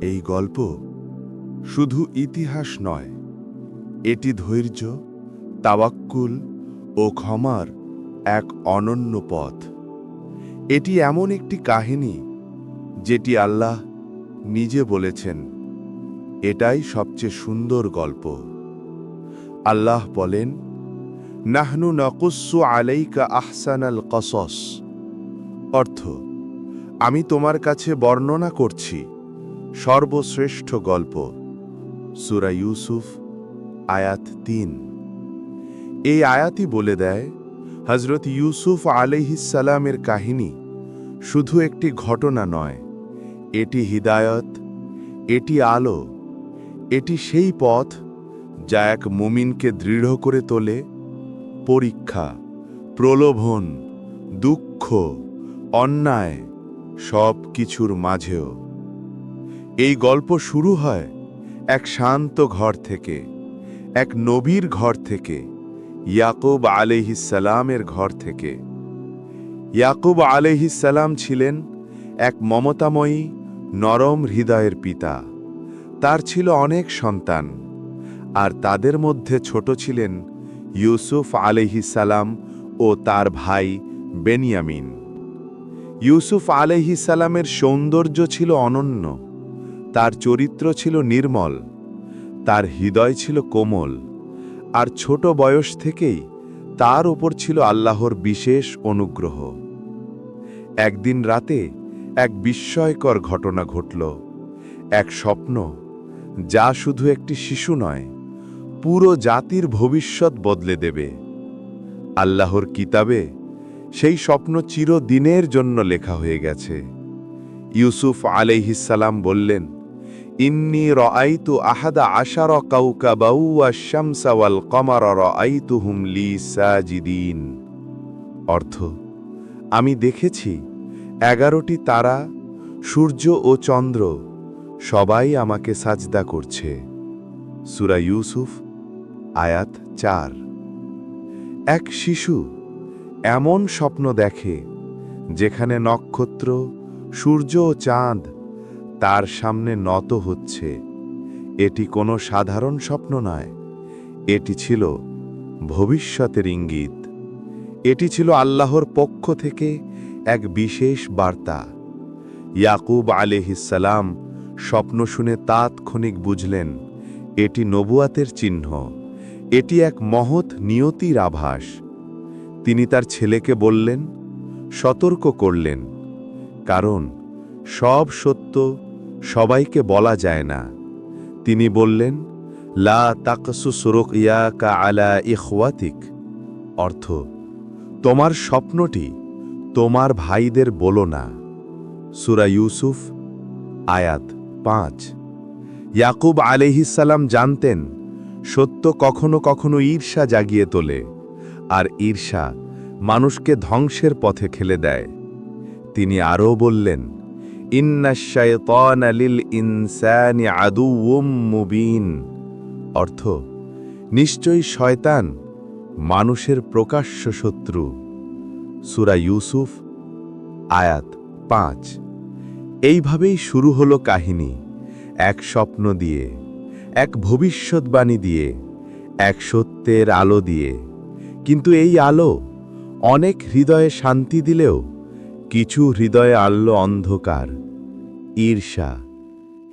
এই গল্প শুধু ইতিহাস নয়, এটি ধৈর্য, তাওয়াক্কুল ও ক্ষমার এক অনন্য পথ। এটি এমন একটি কাহিনী যেটি আল্লাহ নিজে বলেছেন, এটাই সবচেয়ে সুন্দর গল্প। আল্লাহ বলেন, নাহনু নাকুসু আলাইকা আহসানাল কসস, অর্থ, আমি তোমার কাছে বর্ণনা করছি সর্বশ্রেষ্ঠ গল্প। সূরা ইউসুফ আয়াত ৩। এই আয়াতই বলে দেয়, হযরত ইউসুফ আলাইহিসসালামের কাহিনী শুধু একটি ঘটনা নয়, এটি হিদায়াত, এটি আলো, এটি সেই পথ যা এক মুমিনকে দৃঢ় করে তোলে পরীক্ষা, প্রলোভন, দুঃখ, অন্যায় সব কিছুর মাঝেও। এই গল্প শুরু হয় এক শান্ত ঘর থেকে, এক নবীর ঘর থেকে, ইয়াকুব আলাইহিসসালামের ঘর থেকে। ইয়াকুব আলাইহিসসালাম ছিলেন এক মমতাময়ী, নরম হৃদয়ের পিতা। তার ছিল অনেক সন্তান, আর তাদের মধ্যে ছোট ছিলেন ইউসুফ আলাইহিসসালাম ও তার ভাই বেনিয়ামিন। ইউসুফ আলাইহিসসালামের সৌন্দর্য ছিল অনন্য, তার চরিত্র ছিল নির্মল, তার হৃদয় ছিল কোমল, আর ছোট বয়স থেকেই তার ওপর ছিল আল্লাহর বিশেষ অনুগ্রহ। একদিন রাতে এক বিস্ময়কর ঘটনা ঘটল। এক স্বপ্ন যা শুধু একটি শিশু নয়, পুরো জাতির ভবিষ্যৎ বদলে দেবে। আল্লাহর কিতাবে সেই স্বপ্ন চিরদিনের জন্য লেখা হয়ে গেছে। ইউসুফ আলাইহিসসালাম বললেন, ইন্নী রাআইতু আহাদা আশারা কাওকাবা ওয়াশ-শামসা ওয়াল কমারা রাআইতুহুম লি সাজিদিন, অর্থ, আমি দেখেছি 11টি তারা, সূর্য ও চন্দ্র সবাই আমাকে সাজদা করছে। সূরা ইউসুফ আয়াত ৪। এক শিশু এমন স্বপ্ন দেখে যেখানে নক্ষত্র, সূর্য ও চাঁদ তার সামনে নত হচ্ছে। এটি কোনো সাধারণ স্বপ্ন নয়, এটি ছিল ভবিষ্যতের ইঙ্গিত। এটি ছিল আল্লাহর পক্ষ থেকে এক বিশেষ বার্তা। ইয়াকুব আলাইহিসসালাম স্বপ্ন শুনে তাৎক্ষণিক বুঝলেন, এটি নবুয়াতের চিহ্ন, এটি এক মহৎ নিয়তির আভাস। তিনি তার ছেলেকে বললেন, সতর্ক করলেন, কারণ সব সত্য সবাইকে বলা যায় না। তিনি বললেন, লা তাকসুস রুকইয়াকা আলা ইখওয়াতিক, অর্থ, তোমার স্বপ্নটি তোমার ভাইদের বলো না। সূরা ইউসুফ আয়াত ৫। ইয়াকুব আলাইহিসসালাম জানতেন, সত্য কখনো কখনো ঈর্ষা জাগিয়ে তোলে, আর ঈর্ষা মানুষকে ধ্বংসের পথে ঠেলে দেয়। তিনি আরও বললেন, ইন্নাশ শায়তানা লিল ইনসানি আদুউম মুবিন, অর্থ, নিশ্চয়ই শয়তান মানুষের প্রকাশ্য শত্রু। সূরা ইউসুফ আয়াত ৫। এইভাবেই শুরু হলো কাহিনী, এক স্বপ্ন দিয়ে, এক ভবিষ্যৎবাণী দিয়ে, এক সত্যের আলো দিয়ে। কিন্তু এই আলো অনেক হৃদয়ে শান্তি দিলেও কিছু হৃদয়ে আনল অন্ধকার, ঈর্ষা,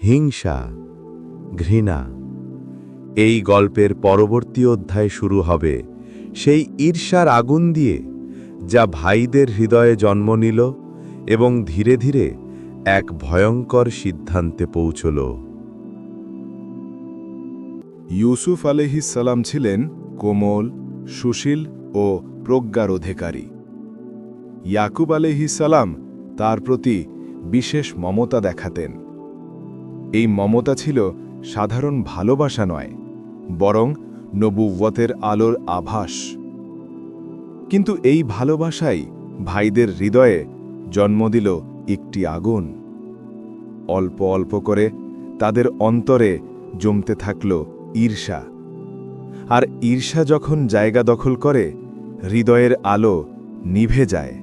হিংসা, ঘৃণা। এই গল্পের পরবর্তী অধ্যায় শুরু হবে সেই ঈর্ষার আগুন দিয়ে, যা ভাইদের হৃদয়ে জন্ম নিল এবং ধীরে ধীরে এক ভয়ঙ্কর সিদ্ধান্তে পৌঁছল। ইউসুফ আলাইহিসসালাম ছিলেন কোমল, সুশীল ও প্রজ্ঞার অধিকারী। ইয়াকুব আলাইহিসসালাম তার প্রতি বিশেষ মমতা দেখাতেন। এই মমতা ছিল সাধারণ ভালোবাসা নয়, বরং নবুওয়াতের আলোর আভাস। কিন্তু এই ভালোবাসাই ভাইদের হৃদয়ে জন্ম দিল একটি আগুন। অল্প অল্প করে তাদের অন্তরে জমতে থাকল ঈর্ষা, আর ঈর্ষা যখন জায়গা দখল করে, হৃদয়ের আলো নিভে যায়।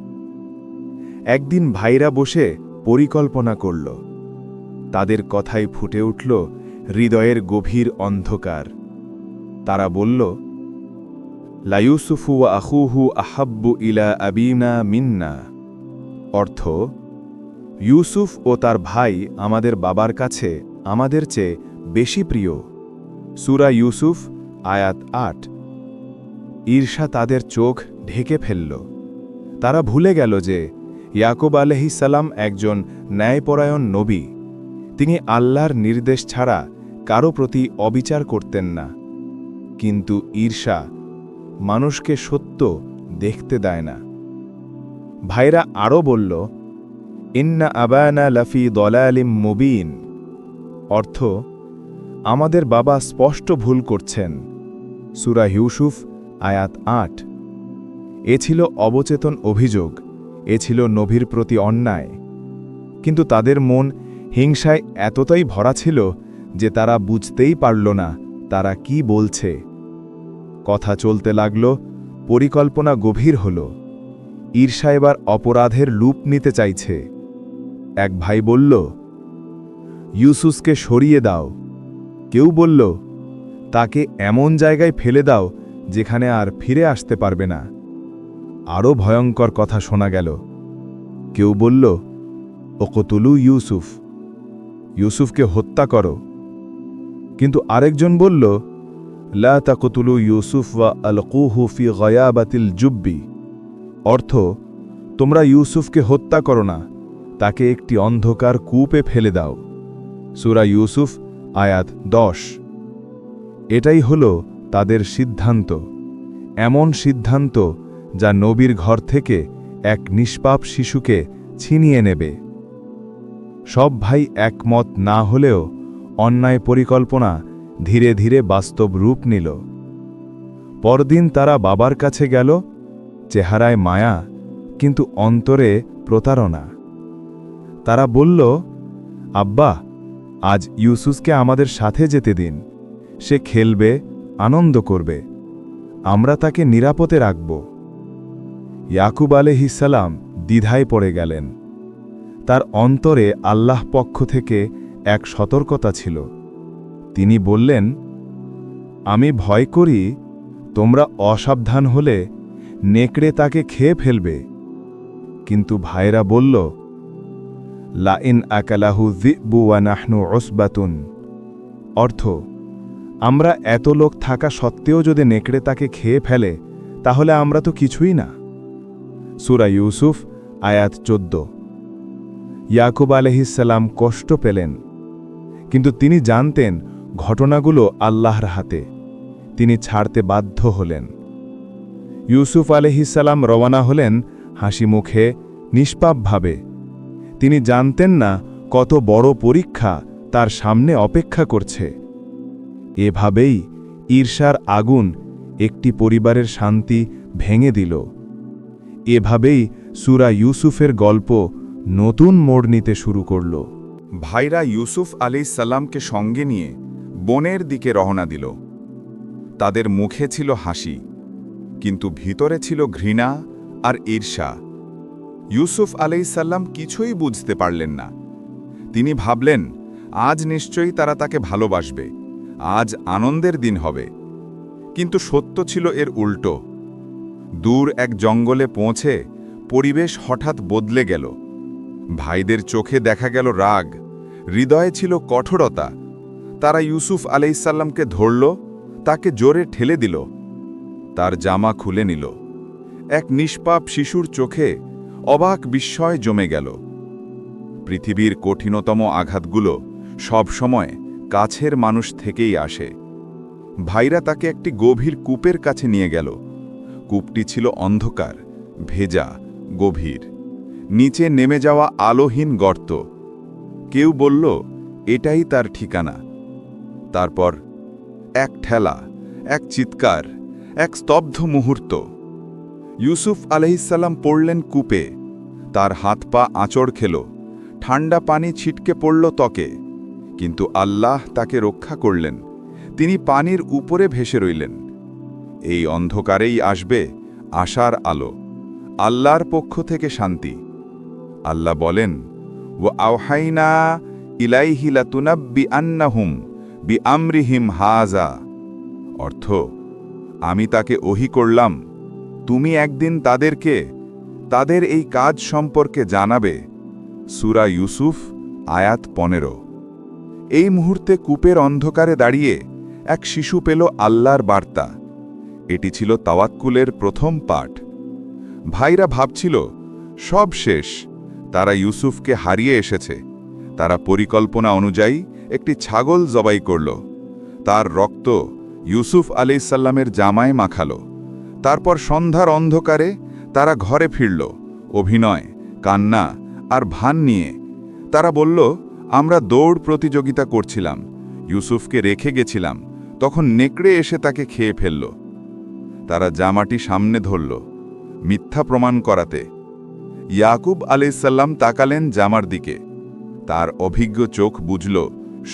একদিন ভাইরা বসে পরিকল্পনা করল, তাদের কথায় ফুটে উঠল হৃদয়ের গভীর অন্ধকার। তারা বলল, লা ইউসুফু ওয়া আখুহু আহাব্বু ইলা আবিনা মিন্না। অর্থ, ইউসুফ ও তার ভাই আমাদের বাবার কাছে আমাদের চেয়ে বেশি প্রিয়। সূরা ইউসুফ আয়াত ৮। ঈর্ষা তাদের চোখ ঢেকে ফেলল। তারা ভুলে গেল যে ইয়াকুব আলাইহিসসালাম একজন ন্যায়পরায়ণ নবী। তিনি আল্লাহর নির্দেশ ছাড়া কারো প্রতি অবিচার করতেন না। কিন্তু ঈর্ষা মানুষকে সত্য দেখতে দেয় না। ভাইরা আরও বলল, ইন্না আবানা লাফি দলালিম মুবিন। অর্থ, আমাদের বাবা স্পষ্ট ভুল করছেন। সূরা ইউসুফ আয়াত ৮। এ ছিল অবচেতন অভিযোগ, এ ছিল নবীর প্রতি অন্যায়। কিন্তু তাদের মন হিংসায় এতটাই ভরা ছিল যে তারা বুঝতেই পারল না তারা কি বলছে। কথা চলতে লাগল, পরিকল্পনা গভীর হল। ঈর্ষা এবার অপরাধের লূপ নিতে চাইছে। এক ভাই বলল, ইউসুফকে সরিয়ে দাও। কেউ বলল, তাকে এমন জায়গায় ফেলে দাও যেখানে আর ফিরে আসতে পারবে না। আরও ভয়ঙ্কর কথা শোনা গেল। কেউ বলল, ওকতুলু ইউসুফ, ইউসুফকে হত্যা করো। কিন্তু আরেকজন বলল, লা তাকতুলু ইউসুফ ওয়া আলকুহু ফি গয়াবাতিল জুব্বি। অর্থ, তোমরা ইউসুফকে হত্যা করো না, তাকে একটি অন্ধকার কূপে ফেলে দাও। সূরা ইউসুফ আয়াত ১০। এটাই হল তাদের সিদ্ধান্ত, এমন সিদ্ধান্ত যা নবীর ঘর থেকে এক নিষ্পাপ শিশুকে ছিনিয়ে নেবে। সব ভাই একমত না হলেও অন্যায় পরিকল্পনা ধীরে ধীরে বাস্তব রূপ নিল। পরদিন তারা বাবার কাছে গেল, চেহারায় মায়া কিন্তু অন্তরে প্রতারণা। তারা বলল, আব্বা, আজ ইউসুফকে আমাদের সাথে যেতে দিন। সে খেলবে, আনন্দ করবে, আমরা তাকে নিরাপদে রাখব। ইয়াকুব আলাইহিসসালাম দ্বিধায় পড়ে গেলেন। তার অন্তরে আল্লাহ পক্ষ থেকে এক সতর্কতা ছিল। তিনি বললেন, আমি ভয় করি তোমরা অসাবধান হলে নেকড়ে তাকে খেয়ে ফেলবে। কিন্তু ভাইরা বলল, লা ইন আকালাহু যিবু ওয়া নাহনু উসবাতুন। অর্থ, আমরা এত লোক থাকা সত্ত্বেও যদি নেকড়ে তাকে খেয়ে ফেলে তাহলে আমরা তো কিছুই না। সূরা ইউসুফ আয়াত ১৪। ইয়াকুব আলাইহিসসালাম কষ্ট পেলেন, কিন্তু তিনি জানতেন ঘটনাগুলো আল্লাহর হাতে। তিনি ছাড়তে বাধ্য হলেন। ইউসুফ আলাইহিসসালাম রওনা হলেন হাসি মুখে, নিষ্পাপভাবে। তিনি জানতেন না কত বড় পরীক্ষা তার সামনে অপেক্ষা করছে। এভাবেই ঈর্ষার আগুন একটি পরিবারের শান্তি ভেঙে দিল। এভাবেই সূরা ইউসুফের গল্প নতুন মোড় নিতে শুরু করল। ভাইরা ইউসুফ আলাইহিসসালামকে সঙ্গে নিয়ে বনের দিকে রওনা দিল। তাদের মুখে ছিল হাসি, কিন্তু ভিতরে ছিল ঘৃণা আর ঈর্ষা। ইউসুফ আলাইহিসসালাম কিছুই বুঝতে পারলেন না। তিনি ভাবলেন, আজ নিশ্চয়ই তারা তাকে ভালোবাসবে, আজ আনন্দের দিন হবে। কিন্তু সত্য ছিল এর উল্টো। দূর এক জঙ্গলে পৌঁছে পরিবেশ হঠাৎ বদলে গেল। ভাইদের চোখে দেখা গেল রাগ, হৃদয়ে ছিল কঠোরতা। তারা ইউসুফ আলাইহিসসালামকে ধরল, তাকে জোরে ঠেলে দিল, তার জামা খুলে নিল। এক নিষ্পাপ শিশুর চোখে অবাক বিস্ময় জমে গেল। পৃথিবীর কঠিনতম আঘাতগুলো সব সময় কাছের মানুষ থেকেই আসে। ভাইরা তাকে একটি গভীর কূপের কাছে নিয়ে গেল। কূপটি ছিল অন্ধকার, ভেজা, গভীর, নিচে নেমে যাওয়া আলোহীন গর্ত। কেউ বলল, এটাই তার ঠিকানা। তারপর এক ঠেলা, এক চিৎকার, এক স্তব্ধ মুহূর্ত। ইউসুফ আলাইহিসসালাম পড়লেন কূপে। তার হাত পা আঁচড় খেল, ঠান্ডা পানি ছিটকে পড়ল ত্বকে। কিন্তু আল্লাহ তাকে রক্ষা করলেন। তিনি পানির উপরে ভেসে রইলেন। এই অন্ধকারেই আসবে আশার আলো, আল্লাহর পক্ষ থেকে শান্তি। আল্লাহ বলেন, ওয়া আওহাইনা ইলাইহি লাতুনাব্বিআন্নাহুম বিআমরিহিম হাযা। অর্থ, আমি তাকে ওহী করলাম, তুমি একদিন তাদেরকে তাদের এই কাজ সম্পর্কে জানাবে। সূরা ইউসুফ আয়াত 15। এই মুহূর্তে কূপের অন্ধকারে দাঁড়িয়ে এক শিশু পেল আল্লাহর বার্তা। এটি ছিল তাওয়াক্কুলের প্রথম পাঠ। ভাইরা ভাবছিল সব শেষ, তারা ইউসুফকে হারিয়ে এসেছে। তারা পরিকল্পনা অনুযায়ী একটি ছাগল জবাই করল। তার রক্ত ইউসুফ আলাইহিসসালামের জামায় মাখালো। তারপর সন্ধ্যার অন্ধকারে তারা ঘরে ফিরল, অভিনয়, কান্না আর ভান নিয়ে। তারা বলল, আমরা দৌড় প্রতিযোগিতা করছিলাম, ইউসুফকে রেখে গেছিলাম, তখন নেকড়ে এসে তাকে খেয়ে ফেলল। তারা জামাটি সামনে ধরল, মিথ্যা প্রমাণ করাতে। ইয়াকুব আলাইহিসসালাম তাকালেন জামার দিকে। তার অভিজ্ঞ চোখ বুঝল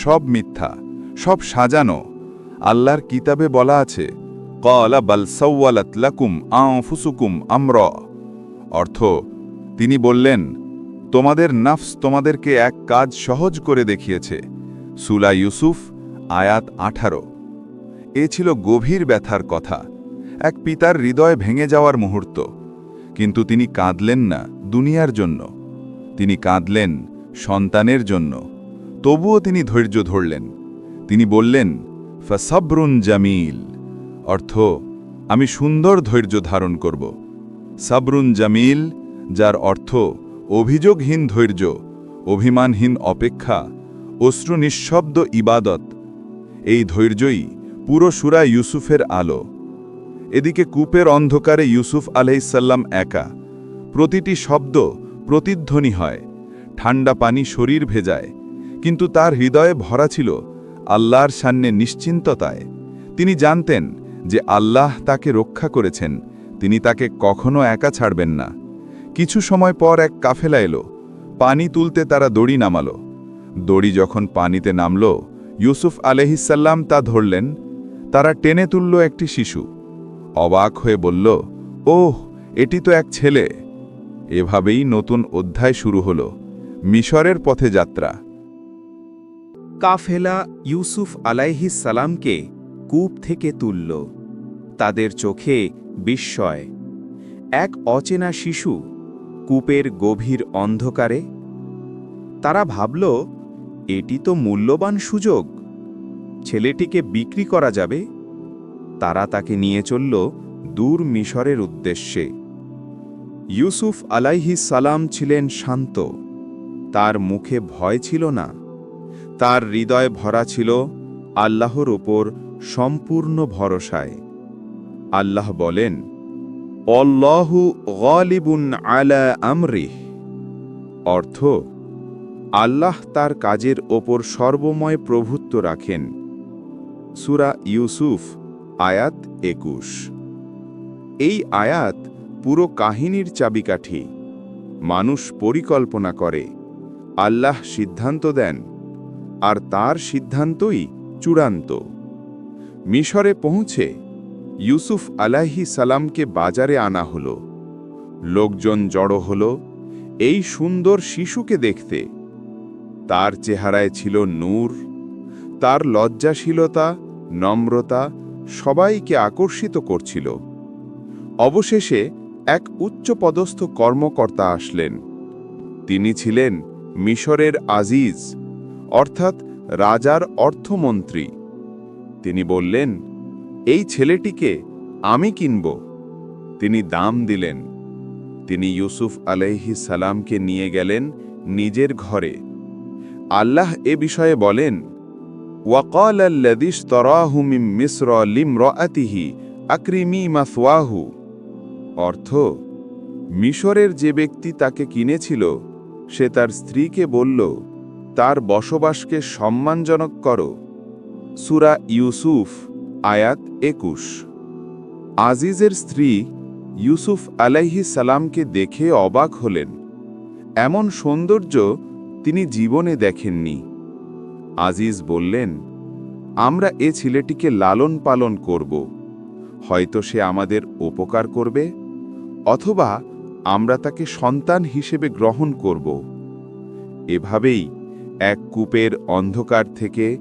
সব মিথ্যা, সব সাজানো। আল্লাহর কিতাবে বলা আছে, ক্বালা বাল সাওয়ালাত লাকুম আনফুসুকুম আমরা। অর্থ, তিনি বললেন, তোমাদের নাফস তোমাদেরকে এক কাজ সহজ করে দেখিয়েছে। সূরা ইউসুফ আয়াত 18। এ ছিল গভীর ব্যথার কথা, এক পিতার হৃদয় ভেঙে যাওয়ার মুহূর্ত। কিন্তু তিনি কাঁদলেন না দুনিয়ার জন্য, তিনি কাঁদলেন সন্তানের জন্য। তবুও তিনি ধৈর্য ধরলেন। তিনি বললেন, ফাসাবরুন জামিল। অর্থ, আমি সুন্দর ধৈর্য ধারণ করব। সাবরুন জামিল, যার অর্থ অভিযোগহীন ধৈর্য, অভিমানহীন অপেক্ষা, অশ্রু নিঃশব্দ ইবাদত। এই ধৈর্যই পুরো সূরা ইউসুফের আলো। এদিকে কূপের অন্ধকারে ইউসুফ আলাইহিসসালাম একা। প্রতিটি শব্দ প্রতিধ্বনি হয়, ঠান্ডা পানি শরীর ভেজায়, কিন্তু তার হৃদয়ে ভরা ছিল আল্লাহর সামনে নিশ্চিন্ততায়। তিনি জানতেন যে আল্লাহ তাকে রক্ষা করেছেন, তিনি তাকে কখনো একা ছাড়বেন না। কিছু সময় পর এক কাফেলা এলো। পানি তুলতে তারা দড়ি নামালো। দড়ি যখন পানিতে নামল, ইউসুফ আলাইহিসসালাম তা ধরলেন। তারা টেনে তুলল একটি শিশু। অবাক হয়ে বলল, ওহ, এটি তো এক ছেলে। এভাবেই নতুন অধ্যায় শুরু হলো, মিশরের পথে যাত্রা। কাফেলা ইউসুফ আলাইহিসসালামকে কূপ থেকে তুলল। তাদের চোখে বিস্ময়। এক অচেনা শিশু কূপের গভীর অন্ধকারে। তারা ভাবল, এটি তো মূল্যবান সুযোগ, ছেলেটিকে বিক্রি করা যাবে। তারা তাকে নিয়ে চলল দূর মিশরের উদ্দেশ্যে। ইউসুফ আলাইহিসসালাম ছিলেন শান্ত, তার মুখে ভয় ছিল না। তার হৃদয় ভরা ছিল আল্লাহর ওপর সম্পূর্ণ ভরসায়। আল্লাহ বলেন, আল্লাহু গালিবুন আলা আমরিহ। অর্থ, আল্লাহ তার কাজের ওপর সর্বময় প্রভুত্ব রাখেন। সূরা ইউসুফ আয়াত 21। এই আয়াত পুরো কাহিনীর চাবিকাঠি। মানুষ পরিকল্পনা করে, আল্লাহ সিদ্ধান্ত দেন, আর তার সিদ্ধান্তই চূড়ান্ত। মিশরে পৌঁছে ইউসুফ আলাইহিসসালামকে বাজারে আনা হলো। লোকজন জড়ো হলো এই সুন্দর শিশুকে দেখতে। তার চেহারায় ছিল নূর, তার লজ্জাশীলতা, নম্রতা সবাইকে আকর্ষিত করছিল। অবশেষে এক উচ্চপদস্থ কর্মকর্তা আসলেন। তিনি ছিলেন মিশরের আজিজ, অর্থাৎ রাজার অর্থমন্ত্রী। তিনি বললেন, এই ছেলেটিকে আমি কিনব। তিনি দাম দিলেন। তিনি ইউসুফ আলাইহিসসালামকে নিয়ে গেলেন নিজের ঘরে। আল্লাহ এ বিষয়ে বলেন, ওয়াকাল আল্লাযী ইশতারাহু মিন মিসর লিমরাআতিহি আকরিমি মাসওয়াহু। অর্থ, মিশরের যে ব্যক্তি তাকে কিনেছিল সে তার স্ত্রীকে বলল, তার বসবাসকে সম্মানজনক করো। সূরা ইউসুফ আয়াত 21। আজিজের স্ত্রী ইউসুফ আলাইহিসসালামকে দেখে অবাক হলেন। এমন সৌন্দর্য তিনি জীবনে দেখেননি। আজিজ বললেন, আমরা এ ছেলেটিকে লালন পালন করব। হয়তো সে আমাদের উপকার করবে, অথবা আমরা তাকে সন্তান হিসেবে গ্রহণ করব। এভাবেই এক কূপের অন্ধকার থেকে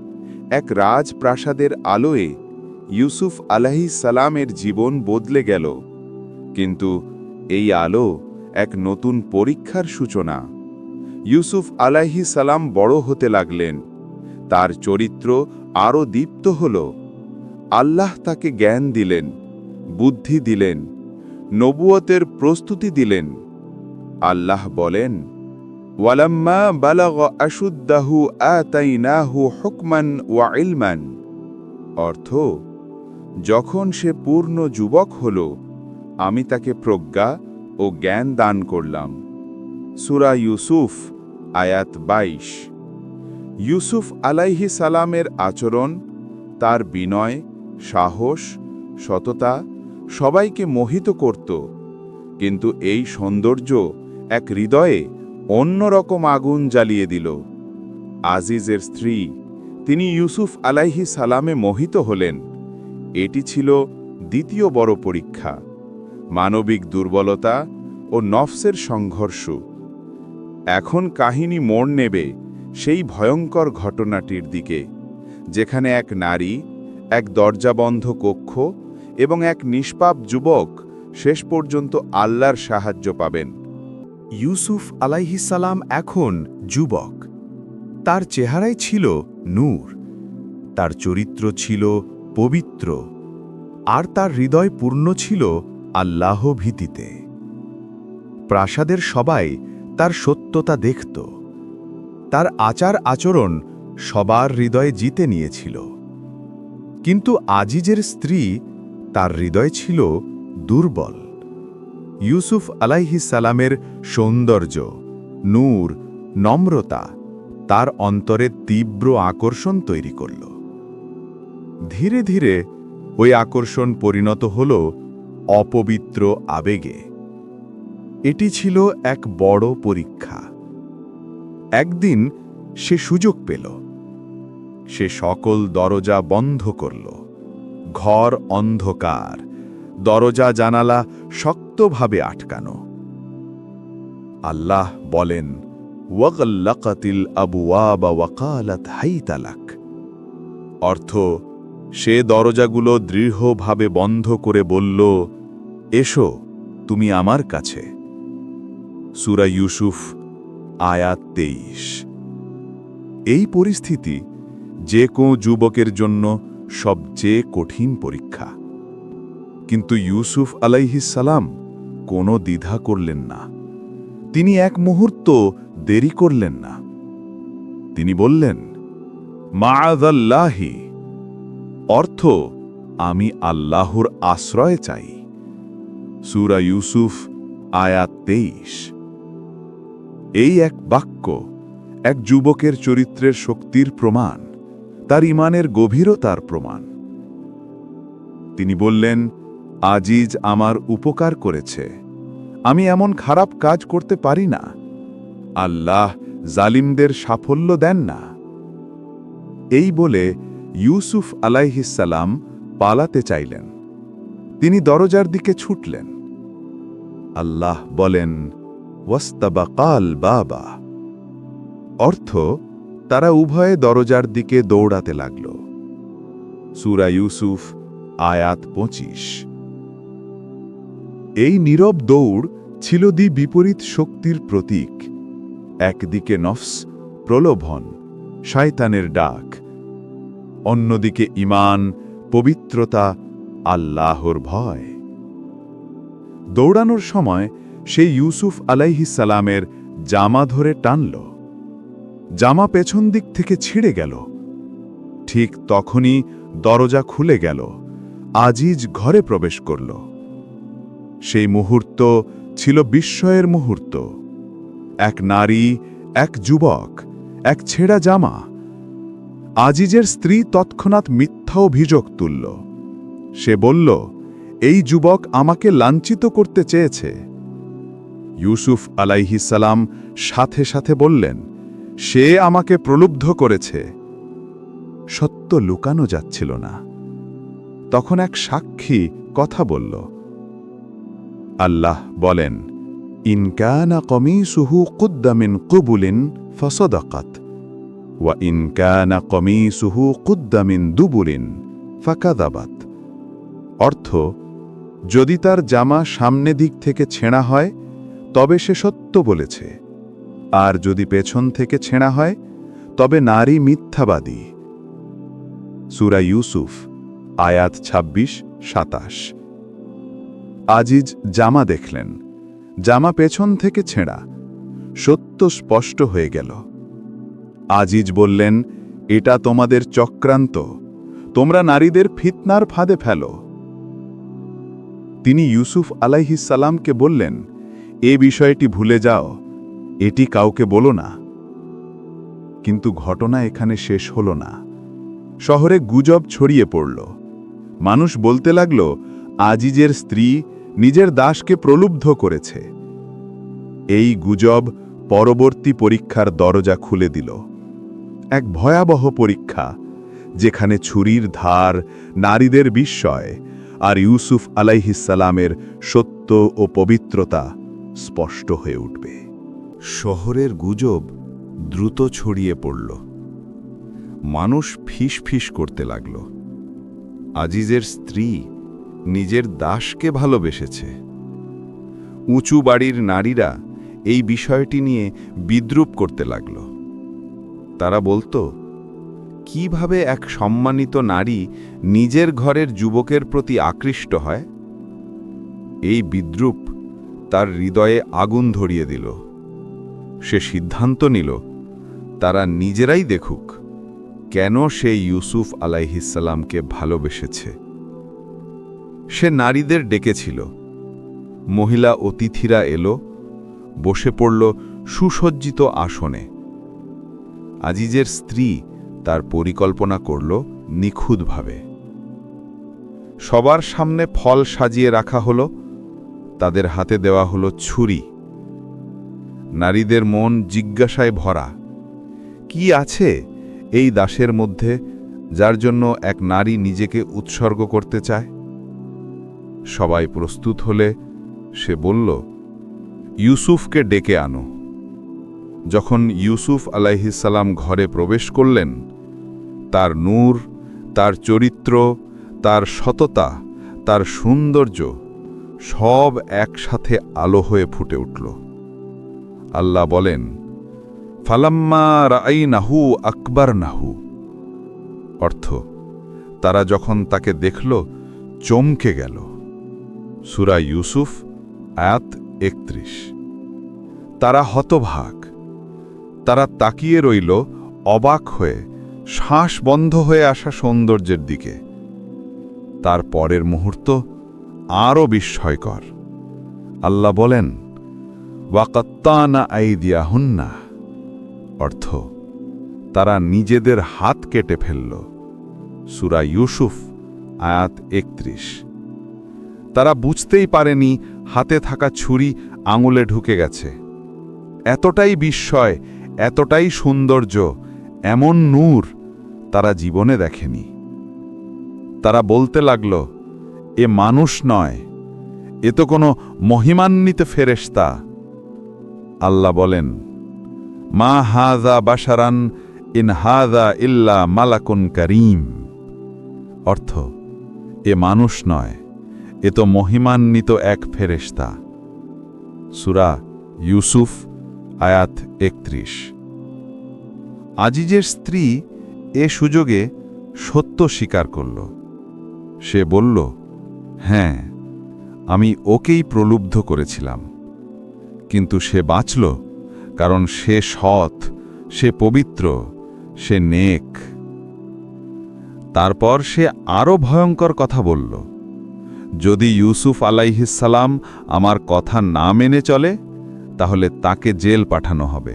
এক রাজপ্রাসাদের আলোয় ইউসুফ আলাইহিস সালামের জীবন বদলে গেল। কিন্তু এই আলো এক নতুন পরীক্ষার সূচনা। ইউসুফ আলাইহিস সালাম বড় হতে লাগলেন, তার চরিত্র আরও দীপ্ত হল। আল্লাহ তাকে জ্ঞান দিলেন, বুদ্ধি দিলেন, নবুয়তের প্রস্তুতি দিলেন। আল্লাহ বলেন, ওয়ালাম্মা বালাগ আশুদ্দাহু আতাইনাহু হুকমান ওয়া ইলমান। অর্থ, যখন সে পূর্ণ যুবক হল, আমি তাকে প্রজ্ঞা ও জ্ঞান দান করলাম। সূরা ইউসুফ আয়াত ২২। ইউসুফ আলাইহিস সালামের আচরণ, তার বিনয়, সাহস, সততা সবাইকে মোহিত করত। কিন্তু এই সৌন্দর্য এক হৃদয়ে অন্যরকম আগুন জ্বালিয়ে দিল। আজিজের স্ত্রী, তিনি ইউসুফ আলাইহিস সালামে মোহিত হলেন। এটি ছিল দ্বিতীয় বড় পরীক্ষা, মানবিক দুর্বলতা ও নফসের সংঘর্ষ। এখন কাহিনী মোড় নেবে সেই ভয়ঙ্কর ঘটনাটির দিকে, যেখানে এক নারী, এক দরজাবন্ধ কক্ষ এবং এক নিষ্পাপ যুবক শেষ পর্যন্ত আল্লাহর সাহায্য পাবেন। ইউসুফ আলাইহিস সালাম এখন যুবক। তার চেহারায় ছিল নূর, তার চরিত্র ছিল পবিত্র, আর তার হৃদয় পূর্ণ ছিল আল্লাহ ভীতিতে। প্রাসাদের সবাই তার সত্যতা দেখত। তার আচার আচরণ সবার হৃদয়ে জিতে নিয়েছিল। কিন্তু আজিজের স্ত্রী, তার হৃদয় ছিল দুর্বল। ইউসুফ আলাইহিস সালামের সৌন্দর্য, নূর, নম্রতা তার অন্তরে তীব্র আকর্ষণ তৈরি করল। ধীরে ধীরে ওই আকর্ষণ পরিণত হল অপবিত্র আবেগে। এটি ছিল এক বড় পরীক্ষা। একদিন সে সুযোগ পেল। সে সকল দরজা বন্ধ করল। ঘর অন্ধকার, দরজা জানালা শক্তভাবে আটকানো। আল্লাহ বলেন, ওয়াগল্লাকাতিল আবওয়াবা ওয়াকালাত হাইতা লাক। অর্থ, সে দরজাগুলো দৃঢ়ভাবে বন্ধ করে বলল, এসো, তুমি আমার কাছে। সূরা ইউসুফ আয়াত ২৩। এই পরিস্থিতি যে কোনো যুবকের জন্য সবচেয়ে কঠিন পরীক্ষা। কিন্তু ইউসুফ আলাইহিস সালাম কোনো দ্বিধা করলেন না। তিনি এক মুহূর্ত দেরি করলেন না। তিনি বললেন, মাআযাল্লাহি, অর্থ, আমি আল্লাহর আশ্রয় চাই। সূরা ইউসুফ আয়াত ২৩। এই এক বাক্য এক যুবকের চরিত্রের শক্তির প্রমাণ, তার ঈমানের গভীরতার প্রমাণ। তিনি বললেন, আজিজ আমার উপকার করেছে, আমি এমন খারাপ কাজ করতে পারি না। আল্লাহ জালিমদের সাফল্য দেন না। এই বলে ইউসুফ আলাইহিস সালাম পালাতে চাইলেন। তিনি দরজার দিকে ছুটলেন। আল্লাহ বলেন, ওয়াস্তাবাকাল বাবা। অর্থ, তারা উভয়ে দরজার দিকে দৌড়াতে লাগল। সূরা ইউসুফ আয়াত ২৫। এই নীরব দৌড় ছিল বিপরীত শক্তির প্রতীক। একদিকে নফস, প্রলোভন, শয়তানের ডাক, অন্যদিকে ঈমান, পবিত্রতা, আল্লাহর ভয়। দৌড়ানোর সময় সে ইউসুফ আলাইহিস সালামের জামা ধরে টানল। জামা পেছন দিক থেকে ছিঁড়ে গেল। ঠিক তখনই দরজা খুলে গেল। আজিজ ঘরে প্রবেশ করল। সেই মুহূর্ত ছিল বিস্ময়ের মুহূর্ত। এক নারী, এক যুবক, এক ছেঁড়া জামা। আজিজের স্ত্রী তৎক্ষণাৎ মিথ্যা অভিযোগ তুলল। সে বলল, এই যুবক আমাকে লাঞ্ছিত করতে চেয়েছে। ইউসুফ আলাইহিস সালাম সাথে সাথে বললেন, সে আমাকে প্রলুব্ধ করেছে। সত্য লুকানো যাচ্ছিল না। তখন এক সাক্ষী কথা বলল। আল্লাহ বলেন, ইন কানা কমিসুহু কুদ্দা মিন কুবুলিন ফাসাদাকাত ওয়া ইন কানা কমিসুহু কুদ্দা মিন দুবুরিন ফাকাযাবাত। অর্থ, যদি তার জামা সামনে দিক থেকে ছেঁড়া হয় তবে সে সত্য বলেছে, আর যদি পেছন থেকে ছেঁড়া হয় তবে নারী মিথ্যাবাদী। সূরা ইউসুফ আয়াত ২৬-২৭। আজিজ জামা দেখলেন, জামা পেছন থেকে ছেঁড়া, সত্য স্পষ্ট হয়ে গেল। আজিজ বললেন, এটা তোমাদের চক্রান্ত, তোমরা নারীদের ফিতনার ফাঁদে ফেলো। তিনি ইউসুফ আলাইহিস সালামকে বললেন, এ বিষয়টি ভুলে যাও, এটি কাউকে বলো না। কিন্তু ঘটনা এখানে শেষ হল না। শহরে গুজব ছড়িয়ে পড়ল। মানুষ বলতে লাগল, আজিজের স্ত্রী নিজের দাসকে প্রলুব্ধ করেছে। এই গুজব পরবর্তী পরীক্ষার দরজা খুলে দিল। এক ভয়াবহ পরীক্ষা, যেখানে ছুরির ধার, নারীদের বিস্ময় আর ইউসুফ আলাইহিস সালামের সত্য ও পবিত্রতা স্পষ্ট হয়ে উঠবে। শহরের গুজব দ্রুত ছড়িয়ে পড়ল। মানুষ ফিস করতে লাগল, আজিজের স্ত্রী নিজের দাসকে ভালোবেসেছে। উঁচু বাড়ির নারীরা এই বিষয়টি নিয়ে বিদ্রূপ করতে লাগল। তারা বলতো, কিভাবে এক সম্মানিত নারী নিজের ঘরের যুবকের প্রতি আকৃষ্ট হয়? এই বিদ্রূপ তার হৃদয়ে আগুন ধরিয়ে দিল। সে সিদ্ধান্ত নিল, তারা নিজেরাই দেখুক কেন সে ইউসুফ আলাইহিস সালামকে ভালোবেসেছে। সে নারীদের ডেকেছিল। মহিলা অতিথিরা এলো, বসে পড়ল সুসজ্জিত আসনে। আজিজের স্ত্রী তার পরিকল্পনা করল নিখুঁতভাবে। সবার সামনে ফল সাজিয়ে রাখা হলো, তাদের হাতে দেওয়া হলো ছুরি। নারীদের মন জিজ্ঞাসায় ভরা, কি আছে এই দাসের মধ্যে যার জন্য এক নারী নিজেকে উৎসর্গ করতে চায়? সবাই প্রস্তুত হলে সে বলল, ইউসুফকে ডেকে আনো। যখন ইউসুফ আলাইহিস সালাম ঘরে প্রবেশ করলেন, তার নূর, তার চরিত্র, তার সততা, তার সৌন্দর্য সব একসাথে আলো হয়ে ফুটে উঠল। আল্লাহ বলেন, ফালাম্মা রাআইনাহু আকবারনাহু। অর্থ, তারা যখন তাকে দেখল চমকে গেল। সূরা ইউসুফ আয়াত ৩১। তারা হতভাগ। তারা তাকিয়ে রইল অবাক হয়ে, শ্বাস বন্ধ হয়ে আসা সৌন্দর্যের দিকে। তার পরের মুহূর্ত আরও বিস্ময়কর। আল্লাহ বলেন, ওয়াকাত্তানা আইদিয়াহুন্না। অর্থ, তারা নিজেদের হাত কেটে ফেলল। সূরা ইউসুফ আয়াত ৩১। তারা বুঝতেই পারেনি হাতে থাকা ছুরি আঙুলে ঢুকে গেছে। এতটাই বিস্ময়, এতটাই সৌন্দর্য, এমন নূর তারা জীবনে দেখেনি। তারা বলতে লাগল, এ মানুষ নয়, এ তো কোনো মহিমান্বিত ফেরেশতা। আল্লাহ বলেন, মা হাযা বাশারান ইন হাযা ইল্লা মালাকুন কারীম। অর্থ, এ মানুষ নয়, এ তো মহিমান্বিত এক ফেরেশতা। সূরা ইউসুফ আয়াত ৩১। আজিজের স্ত্রী এ সুযোগে সত্য স্বীকার করল। সে বলল, হ্যাঁ, আমি ওকেই প্রলুব্ধ করেছিলাম। কিন্তু সে বাঁচল, কারণ সে সৎ, সে পবিত্র, সে নেক। তারপর সে আরও ভয়ঙ্কর কথা বলল, যদি ইউসুফ আলাইহিস সালাম আমার কথা না মেনে চলে, তাহলে তাকে জেল পাঠানো হবে।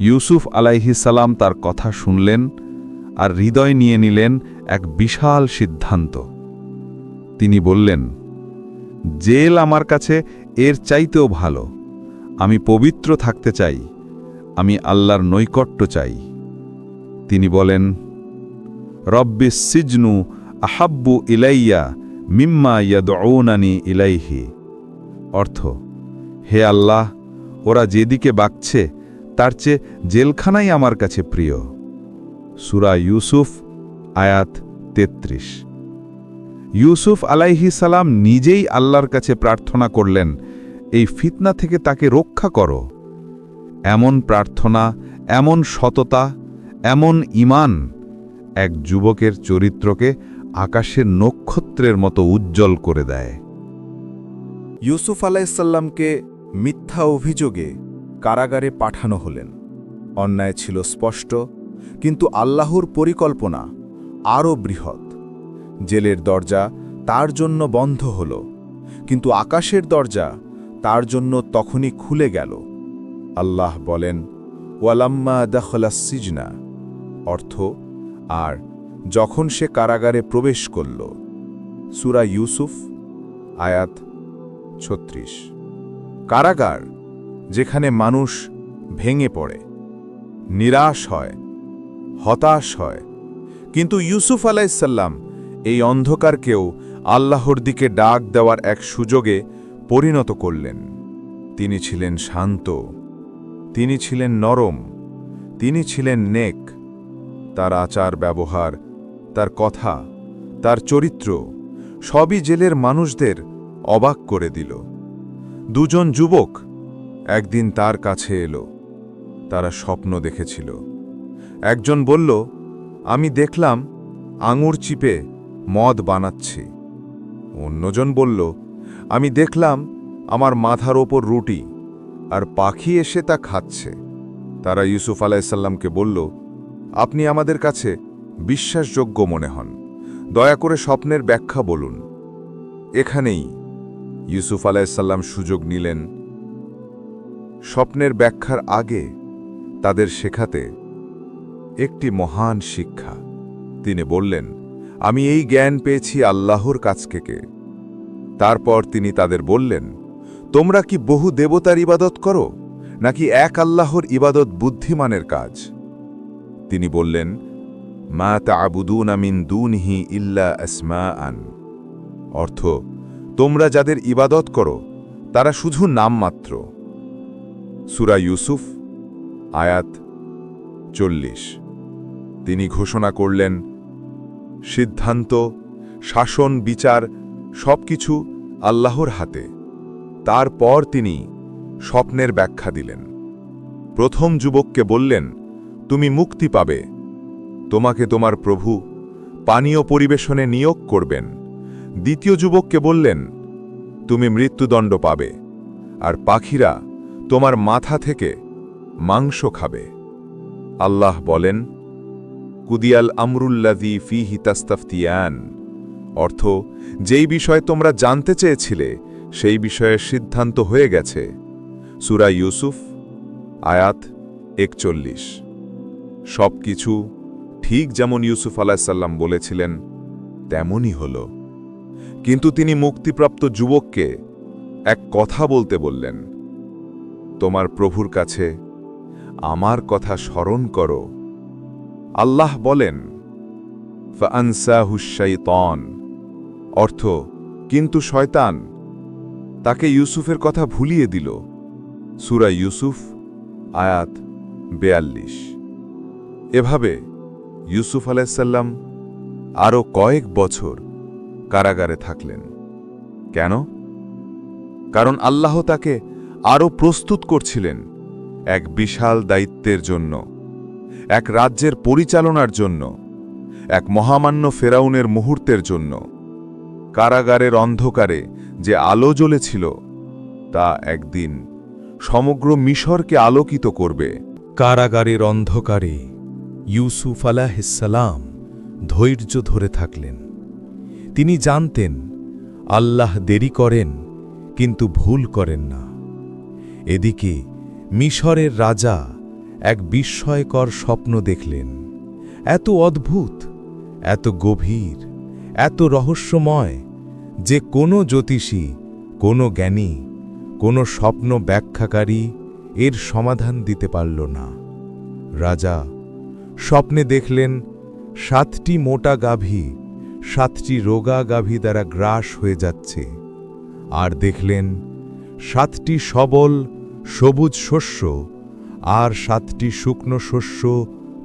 ইউসুফ আলাইহিস সালাম তার কথা শুনলেন আর হৃদয় নিয়ে নিলেন এক বিশাল সিদ্ধান্ত। তিনি বললেন, জেল আমার কাছে এর চাইতেও ভালো। আমি পবিত্র থাকতে চাই, আমি আল্লাহর নৈকট্য চাই। তিনি বলেন, রব্বিস সিজনু আহাব্বু ইলাইয়া মিম্মা ইয়াদউনানি ইলাইহি। অর্থ, হে আল্লাহ, ওরা যেদিকে বাকছে তার চেয়ে জেলখানাই আমার কাছে প্রিয়। সূরা ইউসুফ আয়াত ৩৩। ইউসুফ আলাইহিস সালাম নিজেই আল্লাহর কাছে প্রার্থনা করলেন, এই ফিতনা থেকে তাকে রক্ষা করো। এমন প্রার্থনা, এমন সততা, এমন ঈমান এক যুবকের চরিত্রকে আকাশের নক্ষত্রের মতো উজ্জ্বল করে দেয়। ইউসুফ আলাইসাল্লামকে মিথ্যা অভিযোগে কারাগারে পাঠানো হলেন। অন্যায় ছিল স্পষ্ট, কিন্তু আল্লাহর পরিকল্পনা আরও বৃহৎ। জেলের দরজা তার জন্য বন্ধ হল, কিন্তু আকাশের দরজা তার জন্য তখনই খুলে গেল। আল্লাহ বলেন, ওয়ালাম্মা দাখলাস সিজনা, অর্থ আর যখন সে কারাগারে প্রবেশ করল। সূরা ইউসুফ আয়াত ৩৬। কারাগার, যেখানে মানুষ ভেঙে পড়ে, নিরাশ হয়, হতাশ হয়, কিন্তু ইউসুফ আলাইসাল্লাম এই অন্ধকারকেও আল্লাহর দিকে ডাক দেওয়ার এক সুযোগে পরিণত করলেন। তিনি ছিলেন শান্ত, তিনি ছিলেন নরম, তিনি ছিলেন নেক। তার আচার ব্যবহার, তার কথা, তার চরিত্র সবই জেলের মানুষদের অবাক করে দিল। দুজন যুবক একদিন তার কাছে এলো। তারা স্বপ্ন দেখেছিল। একজন বলল, আমি দেখলাম আঙুর চিপে মদ বানাচ্ছি। অন্যজন বলল, আমি দেখলাম আমার মাথার ওপর রুটি, আর পাখি এসে তা খাচ্ছে। তারা ইউসুফ আলাইসাল্লামকে বলল, আপনি আমাদের কাছে বিশ্বাসযোগ্য মনে হন, দয়া করে স্বপ্নের ব্যাখ্যা বলুন। এখানেই ইউসুফ আলাইসাল্লাম সুযোগ নিলেন স্বপ্নের ব্যাখ্যার আগে তাদের শেখাতে একটি মহান শিক্ষা। তিনি বললেন, আমি এই জ্ঞান পেয়েছি আল্লাহর কাছ থেকে। তারপর তিনি তাদের বললেন, তোমরা কি বহু দেবতার ইবাদত করো, নাকি এক আল্লাহর ইবাদত বুদ্ধিমানের কাজ? তিনি বললেন, মা তা'বুদুনা মিন দুনিহি ইল্লা আসমাআন, অর্থ, তোমরা যাদের ইবাদত করো তারা শুধু নামমাত্র। সূরা ইউসুফ আয়াত ৪০। তিনি ঘোষণা করলেন, সিদ্ধান্ত, শাসন, বিচার সবকিছু আল্লাহর হাতে। তারপর তিনি স্বপ্নের ব্যাখ্যা দিলেন। প্রথম যুবককে বললেন, তুমি মুক্তি পাবে, তোমাকে তোমার প্রভু পানীয় পরিবেশনে নিয়োগ করবেন। দ্বিতীয় যুবককে বললেন, তুমি মৃত্যুদণ্ড পাবে, আর পাখিরা তোমার মাথা থেকে মাংস খাবে। আল্লাহ বলেন, কুদিয়াল আমরুল্লাযী ফীহি তাস্তাফতিয়ান, অর্থ, যেই বিষয় তোমরা জানতে চেয়েছিলে সেই বিষয়ের সিদ্ধান্ত হয়ে গেছে। সূরা ইউসুফ আয়াত ৪১। সবকিছু ঠিক যেমন ইউসুফ আলাইসাল্লাম বলেছিলেন তেমনই হল। কিন্তু তিনি মুক্তিপ্রাপ্ত যুবককে এক কথা বলতে বললেন, তোমার প্রভুর কাছে আমার কথা স্মরণ করো। আল্লাহ বলেন, ফাআনসাহুশ শাইতান, অর্থ, কিন্তু শয়তান তাকে ইউসুফের কথা ভুলিয়ে দিল। সূরা ইউসুফ আয়াত ৪২। এভাবে ইউসুফ আলাইসাল্লাম আরও কয়েক বছর কারাগারে থাকলেন। কেন? কারণ আল্লাহ তাকে আরও প্রস্তুত করছিলেন এক বিশাল দায়িত্বের জন্য, এক রাজ্যের পরিচালনার জন্য, এক মহামান্য ফেরাউনের মুহূর্তের জন্য। কারাগারের অন্ধকারে যে আলো জ্বলেছিল তা একদিন সমগ্র মিশরকে আলোকিত করবে। কারাগারের অন্ধকারে ইউসুফ আলাইহিসসালাম ধৈর্য ধরে থাকলেন। তিনি জানতেন আল্লাহ দেরি করেন কিন্তু ভুল করেন না। এদিকে মিশরের রাজা এক বিস্ময়কর স্বপ্ন দেখলেন, এত অদ্ভুত, এত গভীর, এত রহস্যময় যে কোনো জ্যোতিষী, কোনো জ্ঞানী, কোনো স্বপ্ন ব্যাখ্যাকারী এর সমাধান দিতে পারল না। রাজা স্বপ্নে দেখলেন ৭টি মোটা গাভী ৭টি রোগা গাভী দ্বারা গ্রাস হয়ে যাচ্ছে, আর দেখলেন ৭টি সবল সবুজ শস্য আর 7টি শুকনো শস্য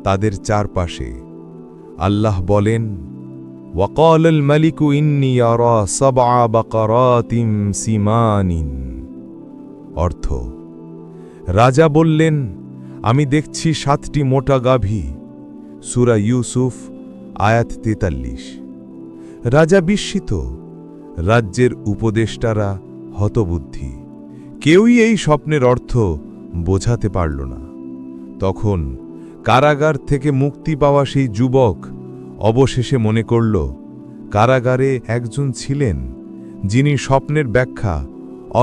তাদের চারপাশে। আল্লাহ বলেন, ওয়াকাল আল মালিকু ইন্নী আরা সাবআ বাকারাতিম সিমানিন। অর্থ, রাজা বললেন, আমি দেখছি 7টি মোটা গাভী। সূরা ইউসুফ আয়াত 43। রাজা বিস্মিত, রাজ্যের উপদেষ্টারা হতবুদ্ধি। কেউই এই স্বপ্নের অর্থ বোঝাতে পারল না। তখন কারাগার থেকে মুক্তি পাওয়া সেই যুবক অবশেষে মনে করল, কারাগারে একজন ছিলেন যিনি স্বপ্নের ব্যাখ্যা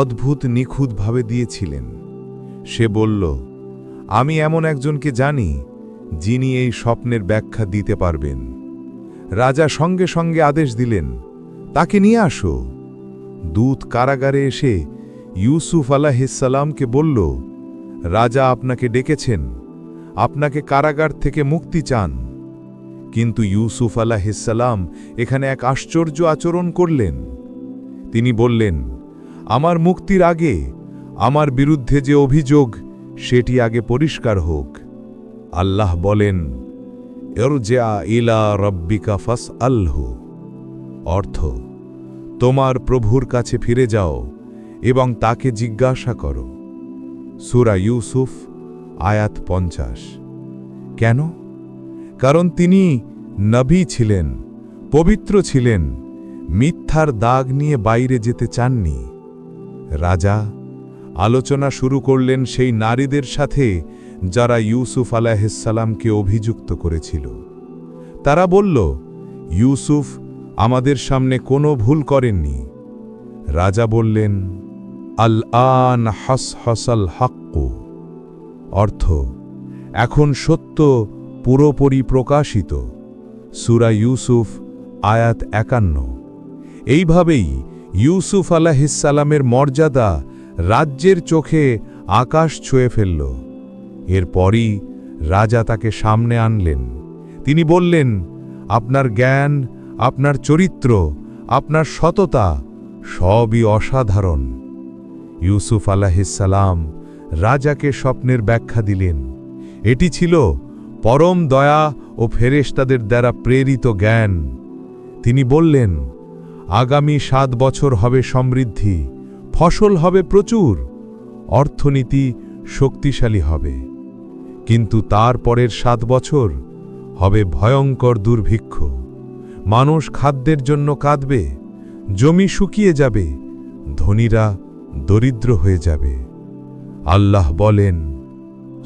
অদ্ভুত নিখুঁতভাবে দিয়েছিলেন। সে বলল, আমি এমন একজনকে জানি যিনি এই স্বপ্নের ব্যাখ্যা দিতে পারবেন। রাজা সঙ্গে সঙ্গে আদেশ দিলেন, তাকে নিয়ে আসো। দূত কারাগারে এসে ইউসুফ আলাইহিসসালামকে বলল, রাজা আপনাকে ডেকেছেন, আপনাকে কারাগার থেকে মুক্তি চান। কিন্তু ইউসুফ আলাইহিসসালাম এখানে এক আশ্চর্য আচরণ করলেন। তিনি বললেন, আমার মুক্তির আগে আমার বিরুদ্ধে যে অভিযোগ সেটি আগে পরিষ্কার হোক। আল্লাহ বলেন, ইরজিআ ইলা রাব্বিকা ফাসআলহু। অর্থ, তোমার প্রভুর কাছে ফিরে যাও এবং তাকে জিজ্ঞাসা করো। সূরা ইউসুফ আয়াত 50। কেন? কারণ তিনি নবী ছিলেন, পবিত্র ছিলেন, মিথ্যার দাগ নিয়ে বাইরে যেতে চাননি। রাজা আলোচনা শুরু করলেন সেই নারীদের সাথে যারা ইউসুফ আলাইহিসসালামকে অভিযুক্ত করেছিল। তারা বলল, ইউসুফ আমাদের সামনে কোনো ভুল করেননি। রাজা বললেন, আল আন হাসহাসাল হাক্কু। অর্থ, এখন সত্য পুরোপুরি প্রকাশিত। সূরা ইউসুফ আয়াত 51। এইভাবেই ইউসুফ আলাইহিসসালামের মর্যাদা রাজ্যের চোখে আকাশ ছুঁয়ে ফেলল। এরপরই রাজা তাকে সামনে আনলেন। তিনি বললেন, আপনার জ্ঞান, আপনার চরিত্র, আপনার সততা সবই অসাধারণ। ইউসুফ আলাইহিসসালাম রাজাকে স্বপ্নের ব্যাখ্যা দিলেন। এটি ছিল পরম দয়া ও ফেরেশতাদের দ্বারা প্রেরিত জ্ঞান। তিনি বললেন, আগামী 7 বছর হবে সমৃদ্ধি, ফসল হবে প্রচুর, অর্থনীতি শক্তিশালী হবে। কিন্তু তার পরের 7 বছর হবে ভয়ঙ্কর দুর্ভিক্ষ। মানুষ খাদ্যের জন্য কাঁদবে, জমি শুকিয়ে যাবে, ধনীরা দরিদ্র হয়ে যাবে। আল্লাহ বলেন,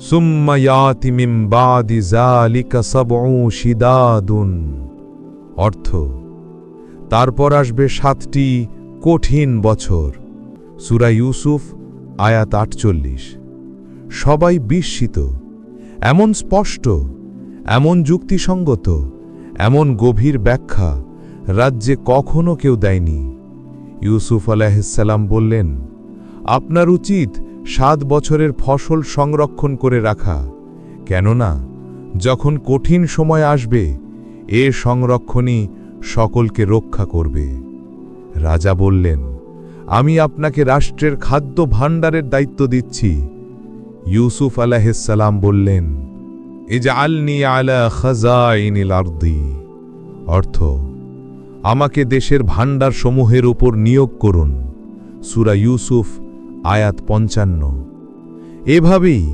সুম্মা ইয়াতি মিন বাদি যালিকা সাবউ শিদাদুন। অর্থ, তারপর আসবে 7টি কঠিন বছর। সূরা ইউসুফ আয়াত 48। সবাই বিস্মিত। এমন স্পষ্ট, এমন যুক্তিসঙ্গত, এমন গভীর ব্যাখ্যা রাজ্যে কখনো কেউ দেয়নি। ইউসুফ আলাইহিসসালাম বললেন, আপনার উচিত 7 বছরের ফসল সংরক্ষণ করে রাখা, কেননা যখন কঠিন সময় আসবে এ সংরক্ষণই সকলকে রক্ষা করবে। রাজা বললেন, আমি আপনাকে রাষ্ট্রের খাদ্য ভাণ্ডারের দায়িত্ব দিচ্ছি। ইউসুফ আলাইহিসসালাম বললেন, ইজআলনি আলা খাযাইনিল আরদি। অর্থ, আমাকে দেশের ভাণ্ডার সমূহের উপর নিয়োগ করুন। সূরা ইউসুফ আয়াত 55। এভাবেই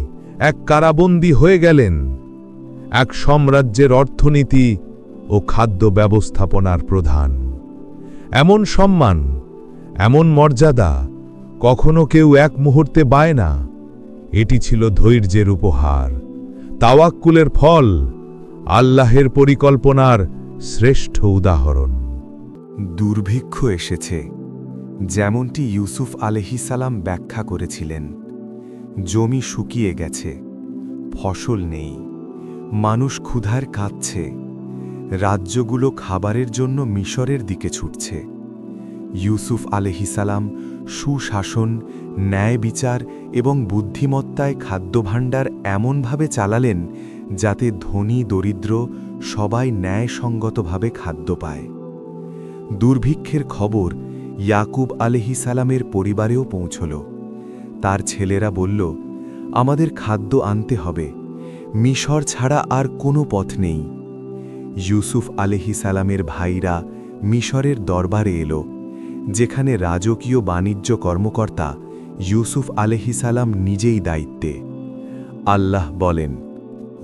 এক কারাবন্দী হয়ে গেলেন, এক সাম্রাজ্যের অর্থনীতি ও খাদ্য ব্যবস্থাপনার প্রধান। এমন সম্মান, এমন মর্যাদা কখনো কেউ এক মুহূর্তে পায় না। এটি ছিল ধৈর্যের উপহার, তাওয়াক্কুলের ফল, আল্লাহের পরিকল্পনার শ্রেষ্ঠ উদাহরণ। দুর্ভিক্ষ এসেছে, যেমনটি ইউসুফ আলাইহিসসালাম ব্যাখ্যা করেছিলেন। জমি শুকিয়ে গেছে, ফসল নেই, মানুষ ক্ষুধায় কাঁদছে, রাজ্যগুলো খাবারের জন্য মিশরের দিকে ছুটছে। ইউসুফ আলাইহিসসালাম সুশাসন, ন্যায় বিচার এবং বুদ্ধিমত্তায় খাদ্যভাণ্ডার এমনভাবে চালালেন যাতে ধনী দরিদ্র সবাই ন্যায়সঙ্গতভাবে খাদ্য পায়। দুর্ভিক্ষের খবর ইয়াকুব আলাইহিসসালামের পরিবারেও পৌঁছল। তার ছেলেরা বলল, আমাদের খাদ্য আনতে হবে, মিশর ছাড়া আর কোনো পথ নেই। ইউসুফ আলাইহিসসালামের ভাইরা মিশরের দরবারে এলো, যেখানে রাজকীয় বাণিজ্য কর্মকর্তা ইউসুফ আলাইহিসসালাম নিজেই দায়িত্বে। আল্লাহ বলেন,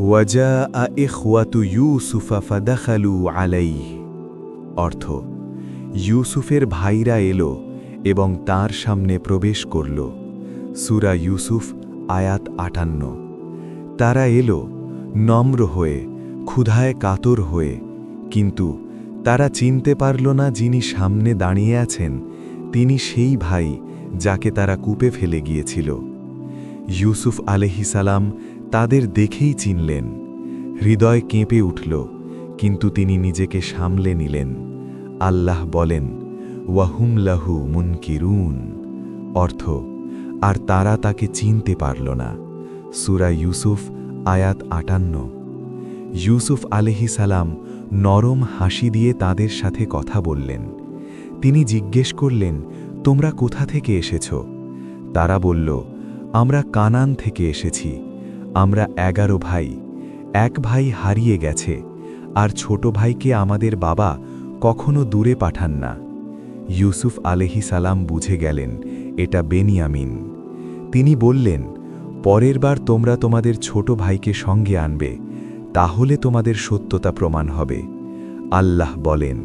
ওয়াজাআ ইখওয়াতু ইউসুফা ফাদাখালু আলাইহি, অর্থ ইউসুফের ভাইরা এলো এবং তার সামনে প্রবেশ করল। সূরা ইউসুফ আয়াত ৫৮। তারা এলো নম্র হয়ে, ক্ষুধায় কাতর হয়ে, কিন্তু তারা চিনতে পারল না যিনি সামনে দাঁড়িয়ে আছেন তিনি সেই ভাই যাকে তারা কূপে ফেলে গিয়েছিল। ইউসুফ আলাইহিসসালাম তাদের দেখেই চিনলেন। হৃদয় কেঁপে উঠল, কিন্তু তিনি নিজেকে সামলে নিলেন। আল্লাহ বলেন, ওয়াহুম লাহু মুনকিরুন, অর্থ আর তারা তাকে চিনতে পারল না। সূরা ইউসুফ আয়াত ৫৮। ইউসুফ আলাইহিসসালাম নরম হাসি দিয়ে তাদের সাথে কথা বললেন। তিনি জিজ্ঞেস করলেন, তোমরা কোথা থেকে এসেছ? তারা বলল, আমরা কানান থেকে এসেছি। আমরা ১১ ভাই, এক ভাই হারিয়ে গেছে, আর ছোট ভাইকে আমাদের বাবা কখনো দূরে পাঠান না। ইউসুফ আলাইহিসসালাম বুঝে গেলেন এটা বেনিয়ামিন। তিনি বললেন, পরের বার তোমরা তোমাদের ছোট ভাইকে সঙ্গে আনবে, তাহলে তোমাদের সত্যতা প্রমাণ হবে। আল্লাহ বলেন,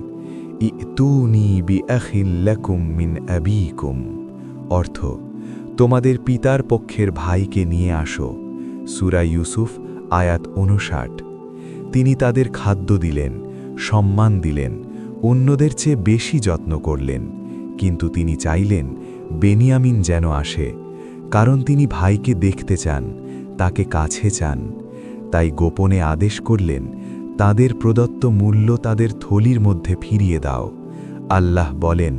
ইতুনি বিআখিল লাকুম মিন আবিকুম, অর্থ তোমাদের পিতার পক্ষের ভাইকে নিয়ে আসো। সূরা ইউসুফ আয়াত ৫৯। তিনি তাদের খাদ্য দিলেন, সম্মান দিলেন, অন্যদের চেয়ে বেশি যত্ন করলেন, কিন্তু তিনি চাইলেন বেনিয়ামিন যেন আসে, কারণ তিনি ভাইকে দেখতে চান, তাকে কাছে চান। তাই গোপনে আদেশ করলেন, তাদের প্রদত্ত মূল্য তাদের থলির মধ্যে ফিরিয়ে দাও। আল্লাহ বলেন,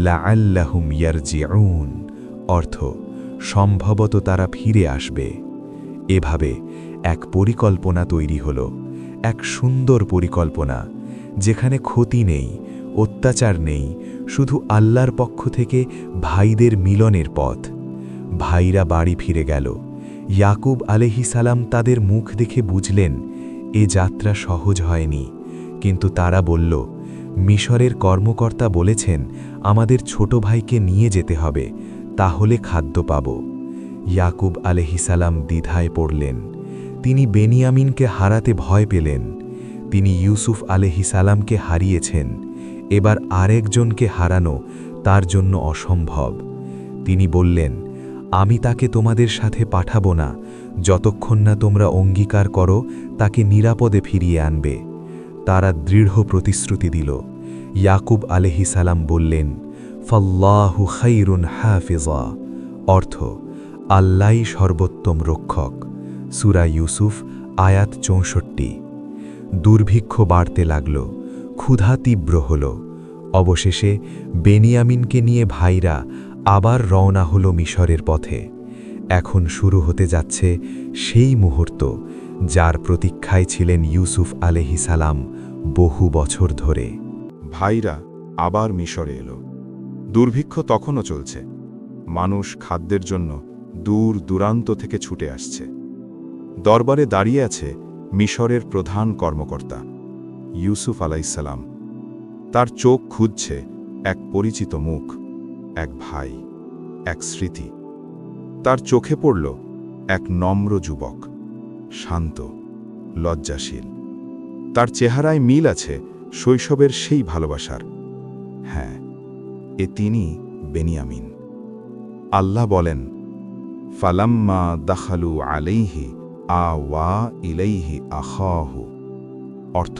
লাআল্লাহুম ইয়ারজিউন, অর্থ সম্ভবত তারা ফিরে আসবে। এভাবে এক পরিকল্পনা তৈরি হল, এক সুন্দর পরিকল্পনা, যেখানে ক্ষতি নেই, অত্যাচার নেই, শুধু আল্লাহর পক্ষ থেকে ভাইদের মিলনের পথ। ভাইরা বাড়ি ফিরে গেল। ইয়াকুব আলাইহিসসালাম তাদের মুখ দেখে বুঝলেন এ যাত্রা সহজ হয়নি, কিন্তু তারা বলল, মিশরের কর্মকর্তা বলেছেন আমাদের ছোট ভাইকে নিয়ে যেতে হবে, তাহলে খাদ্য পাব। ইয়াকুব আলাইহিসসালাম দ্বিধায় পড়লেন। তিনি বেনিয়ামিনকে হারাতে ভয় পেলেন। তিনি ইউসুফ আলাইহিসসালামকে হারিয়েছেন, এবার আরেকজনকে হারানো তার জন্য অসম্ভব। তিনি বললেন, আমি তাকে তোমাদের সাথে পাঠাবো না, যতক্ষণ না তোমরা অঙ্গীকার করো তাকে নিরাপদে ফিরিয়ে আনবে। তারা দৃঢ় প্রতিশ্রুতি দিল। ইয়াকুব আলাইহিসসালাম বললেন, ফাল্লাহু খাইরুন হাফিজা, অর্থ আল্লাহই সর্বোত্তম রক্ষক। সূরা ইউসুফ আয়াত ৬৪। দুর্ভিক্ষ বাড়তে লাগল, ক্ষুধা তীব্র হল। অবশেষে বেনিয়ামিনকে নিয়ে ভাইরা আবার রওনা হল মিশরের পথে। এখন শুরু হতে যাচ্ছে সেই মুহূর্ত যার প্রতীক্ষায় ছিলেন ইউসুফ আলাইহিসসালাম বহু বছর ধরে। ভাইরা আবার মিশরে এলো। দুর্ভিক্ষ তখনও চলছে। মানুষ খাদ্যের জন্য দূর দূরান্ত থেকে ছুটে আসছে। দরবারে দাঁড়িয়ে আছে মিশরের প্রধান কর্মকর্তা ইউসুফ আলাইহিসসালাম। তার চোখ খুঁজছে এক পরিচিত মুখ, এক ভাই, এক স্মৃতি। তার চোখে পড়ল এক নম্র যুবক, শান্ত, লজ্জাশীল। তার চেহারায় মিল আছে শৈশবের সেই ভালোবাসার। হ্যাঁ, এ তিনি বেনিয়ামিন। আল্লাহ বলেন, ফালাম্মা দাখালু আলাইহি আওয়া ইলাইহি আখাহু, অর্থ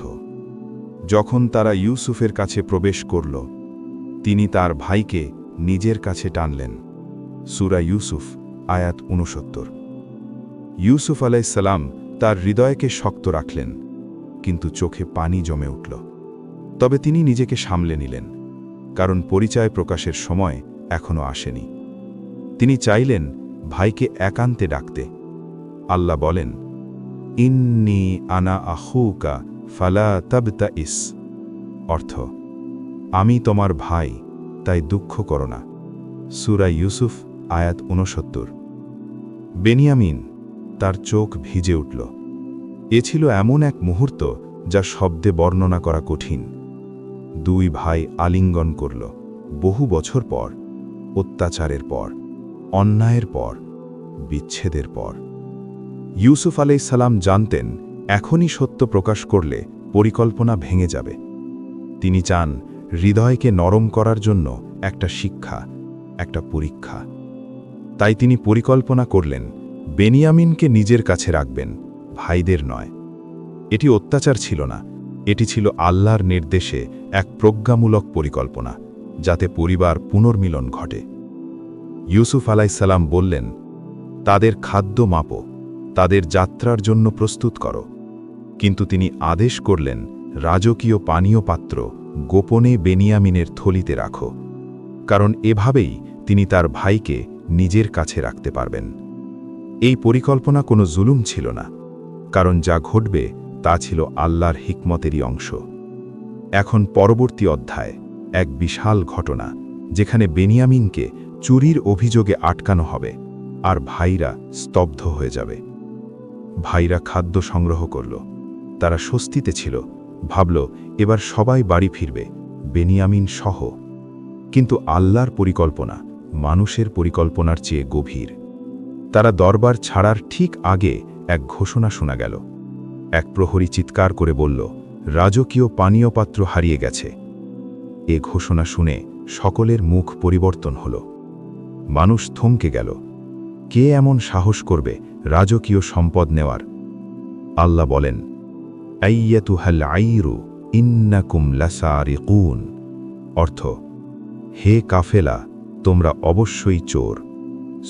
যখন তারা ইউসুফের কাছে প্রবেশ করল, তিনি তার ভাইকে নিজের কাছে টানলেন। সূরা ইউসুফ আয়াত ৬৯। ইউসুফ আলাইহিসসালাম তার হৃদয়কে শক্ত রাখলেন, কিন্তু চোখে পানি জমে উঠল। তবে তিনি নিজেকে সামলে নিলেন, কারণ পরিচয় প্রকাশের সময় এখনো আসেনি। তিনি চাইলেন ভাইকে একান্তে ডাকতে। আল্লাহ বলেন, ইন্নী আনা আখুকা ফালা তাবতাইস, অর্থ আমি তোমার ভাই, তাই দুঃখ করো না। সূরা ইউসুফ আয়াত ৬৯। বেনিয়ামিন, তার চোখ ভিজে উঠল। এ ছিল এমন এক মুহূর্ত যা শব্দে বর্ণনা করা কঠিন। দুই ভাই আলিঙ্গন করল, বহু বছর পর, অত্যাচারের পর, অন্যায়ের পর, বিচ্ছেদের পর। ইউসুফ আলাইহিস সালাম জানতেন এখনই সত্য প্রকাশ করলে পরিকল্পনা ভেঙে যাবে। তিনি চান হৃদয়কে নরম করার জন্য একটা শিক্ষা, একটা পরীক্ষা। তাই তিনি পরিকল্পনা করলেন বেনিয়ামিনকে নিজের কাছে রাখবেন, ভাইদের নয়। এটি অত্যাচার ছিল না, এটি ছিল আল্লাহর নির্দেশে এক প্রজ্ঞামূলক পরিকল্পনা, যাতে পরিবার পুনর্মিলন ঘটে। ইউসুফ আলাইহিস সালাম বললেন, তাদের খাদ্য মাপো, তাদের যাত্রার জন্য প্রস্তুত করো। কিন্তু তিনি আদেশ করলেন, রাজকীয় পানীয় পাত্র গোপনে বেনিয়ামিনের থলিতে রাখো, কারণ এভাবেই তিনি তার ভাইকে নিজের কাছে রাখতে পারবেন। এই পরিকল্পনা কোনো জুলুম ছিল না, কারণ যা ঘটবে তা ছিল আল্লাহর হিকমতেরই অংশ। এখন পরবর্তী অধ্যায়, এক বিশাল ঘটনা, যেখানে বেনিয়ামিনকে চুরির অভিযোগে আটকানো হবে আর ভাইরা স্তব্ধ হয়ে যাবে। ভাইরা খাদ্য সংগ্রহ করল, তারা স্বস্তিতে ছিল, ভাবল এবার সবাই বাড়ি ফিরবে, বেনিয়ামিন সহ। কিন্তু আল্লাহর পরিকল্পনা মানুষের পরিকল্পনার চেয়ে গভীর। তারা দরবার ছাড়ার ঠিক আগে এক ঘোষণা শোনা গেল। এক প্রহরী চিৎকার করে বলল, রাজকীয় পানীয় পাত্র হারিয়ে গেছে। এ ঘোষণা শুনে সকলের মুখ পরিবর্তন হল। মানুষ থমকে গেল। কে এমন সাহস করবে রাজকীয় সম্পদ নেওয়ার? আল্লাহ বলেন, আইয়াতুহাল আইরু ইন্নাকুম লাসারিকুন। অর্থ, হে কাফেলা, তোমরা অবশ্যই চোর।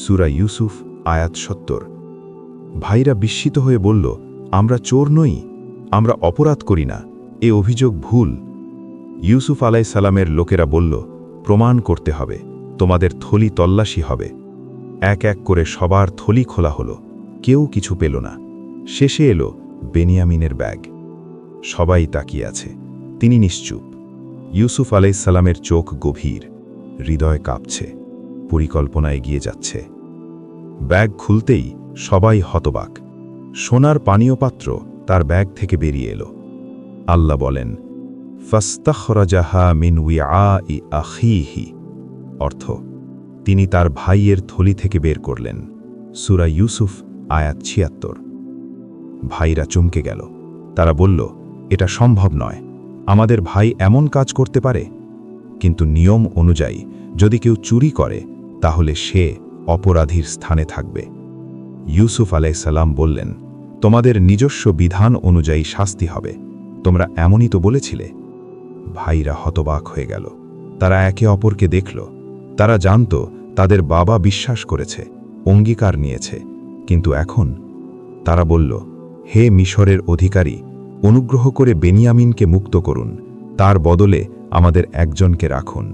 সূরা ইউসুফ আয়াত ৭০। ভাইরা বিস্মিত হয়ে বলল, আমরা চোর নই, আমরা অপরাধ করি না, এ অভিযোগ ভুল। ইউসুফ আলাইহিস সালামের লোকেরা বলল, প্রমাণ করতে হবে, তোমাদের থলি তল্লাশি হবে। এক এক করে সবার থলি খোলা হলো, কেউ কিছু পেল না। শেষে এলো বেনিয়ামিনের ব্যাগ। সবাই তাকিয়ে আছে, তিনি নিশ্চুপ। ইউসুফ আলাইহিস সালামের চোখ গভীর, হৃদয় কাঁপছে, পরিকল্পনা এগিয়ে যাচ্ছে। ব্যাগ খুলতেই সবাই হতবাক। সোনার পানীয় পাত্র তার ব্যাগ থেকে বেরিয়ে এলো। আল্লাহ বলেন, ফাস্তাখরাজাহা মিন উইআই আখিহি। অর্থ, তিনি তার ভাইয়ের থলি থেকে বের করলেন। সূরা ইউসুফ আয়াত ৭৬। ভাইরা চমকে গেল। তারা বলল, এটা সম্ভব নয়, আমাদের ভাই এমন কাজ করতে পারে? কিন্তু নিয়ম অনুযায়ী যদি কেউ চুরি করে তাহলে সে অপরাধীর স্থানে থাকবে। ইউসুফ আলাইহিস সালাম বললেন, তোমাদের নিজস্ব বিধান অনুযায়ী শাস্তি হবে, তোমরা এমনই তো বলেছিলে। ভাইরা হতবাক হয়ে গেল। তারা একে অপরকে দেখল। তারা জানত তাদের বাবা বিশ্বাস করেছে, অঙ্গীকার নিয়েছে, কিন্তু এখন তারা বলল, হে মিশরের অধিকারী, অনুগ্রহ করে বেনিয়ামিনকে মুক্ত করুন, তার বদলে আমাদের একজনকে রাখুন।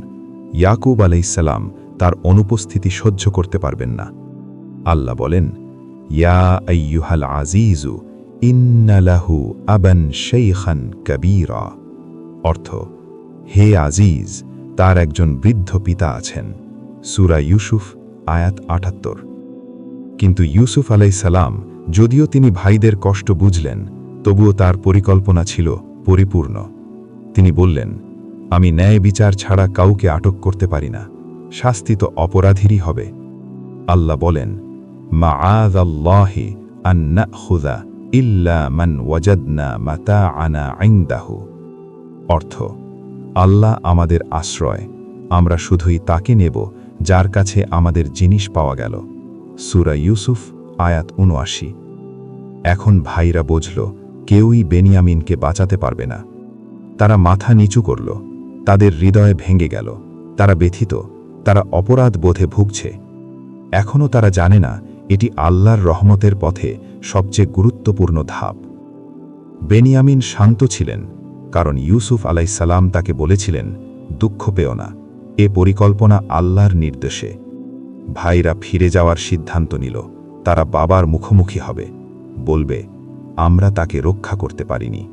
ইয়াকুব আলাইহিস সালাম তার অনুপস্থিতি সহ্য করতে পারবেন না। আল্লাহ বলেন, ইয়া আইয়ুহাল আজিজু ইন্না লাহু আবান শাইখান কাবীরা। অর্থ, হে আজিজ, তার একজন বৃদ্ধ পিতা আছেন। সূরা ইউসুফ আয়াত ৭৮। কিন্তু ইউসুফ আলাইহিস সালাম, যদিও তিনি ভাইদের কষ্ট বুঝলেন, তবুও তার পরিকল্পনা ছিল পরিপূর্ণ। তিনি বললেন, আমি ন্যায় বিচার ছাড়া কাউকে আটক করতে পারি না, শাস্তি তো অপরাধীরই হবে। আল্লাহ বলেন, মাআযাল্লাহি আন নাখুযা ইল্লা মান ওয়াজাদনা মাতাআনা ইনদাহু। অর্থ, আল্লাহ আমাদের আশ্রয়, আমরা শুধুই তাকে নেব যার কাছে আমাদের জিনিস পাওয়া গেল। সূরা ইউসুফ আয়াত ৭৯। এখন ভাইরা বুঝল কেউই বেনিয়ামিনকে বাঁচাতে পারবে না। তারা মাথা নিচু করল, তাদের হৃদয় ভেঙে গেল। তারা ব্যথিত, তারা অপরাধ বোধে ভুগছে। এখনও তারা জানে না এটি আল্লাহর রহমতের পথে সবচেয়ে গুরুত্বপূর্ণ ধাপ। বেনিয়ামিন শান্ত ছিলেন, কারণ ইউসুফ আলাইহিস সালাম তাকে বলেছিলেন, দুঃখ পেও না, এ পরিকল্পনা আল্লাহর নির্দেশে। ভাইরা ফিরে যাওয়ার সিদ্ধান্ত নিল। তারা বাবার মুখোমুখি হবে, বলবে, আমরা তাকে রক্ষা করতে পারিনি।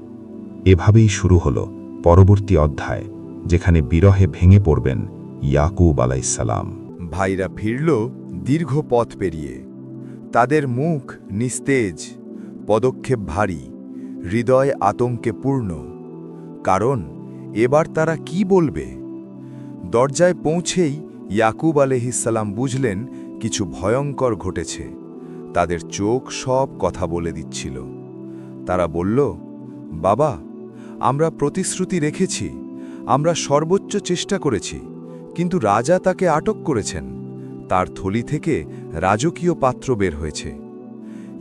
এভাবেই শুরু হল পরবর্তী অধ্যায়, যেখানে বিরহে ভেঙে পড়বেন ইয়াকুব আলাইহিস সালাম। ভাইরা ফিরল দীর্ঘ পথ পেরিয়ে। তাদের মুখ নিস্তেজ, পদক্ষেপ ভারী, হৃদয় আতঙ্কে পূর্ণ। কারণ এবার তারা কি বলবে? দরজায় পৌঁছেই ইয়াকুব আলাইহিসসালাম বুঝলেন কিছু ভয়ঙ্কর ঘটেছে। তাদের চোখ সব কথা বলে দিচ্ছিল। তারা বলল, বাবা, আমরা প্রতিশ্রুতি রেখেছি, আমরা সর্বোচ্চ চেষ্টা করেছি, কিন্তু রাজা তাকে আটক করেছেন। তার থলি থেকে রাজকীয় পাত্র বের হয়েছে।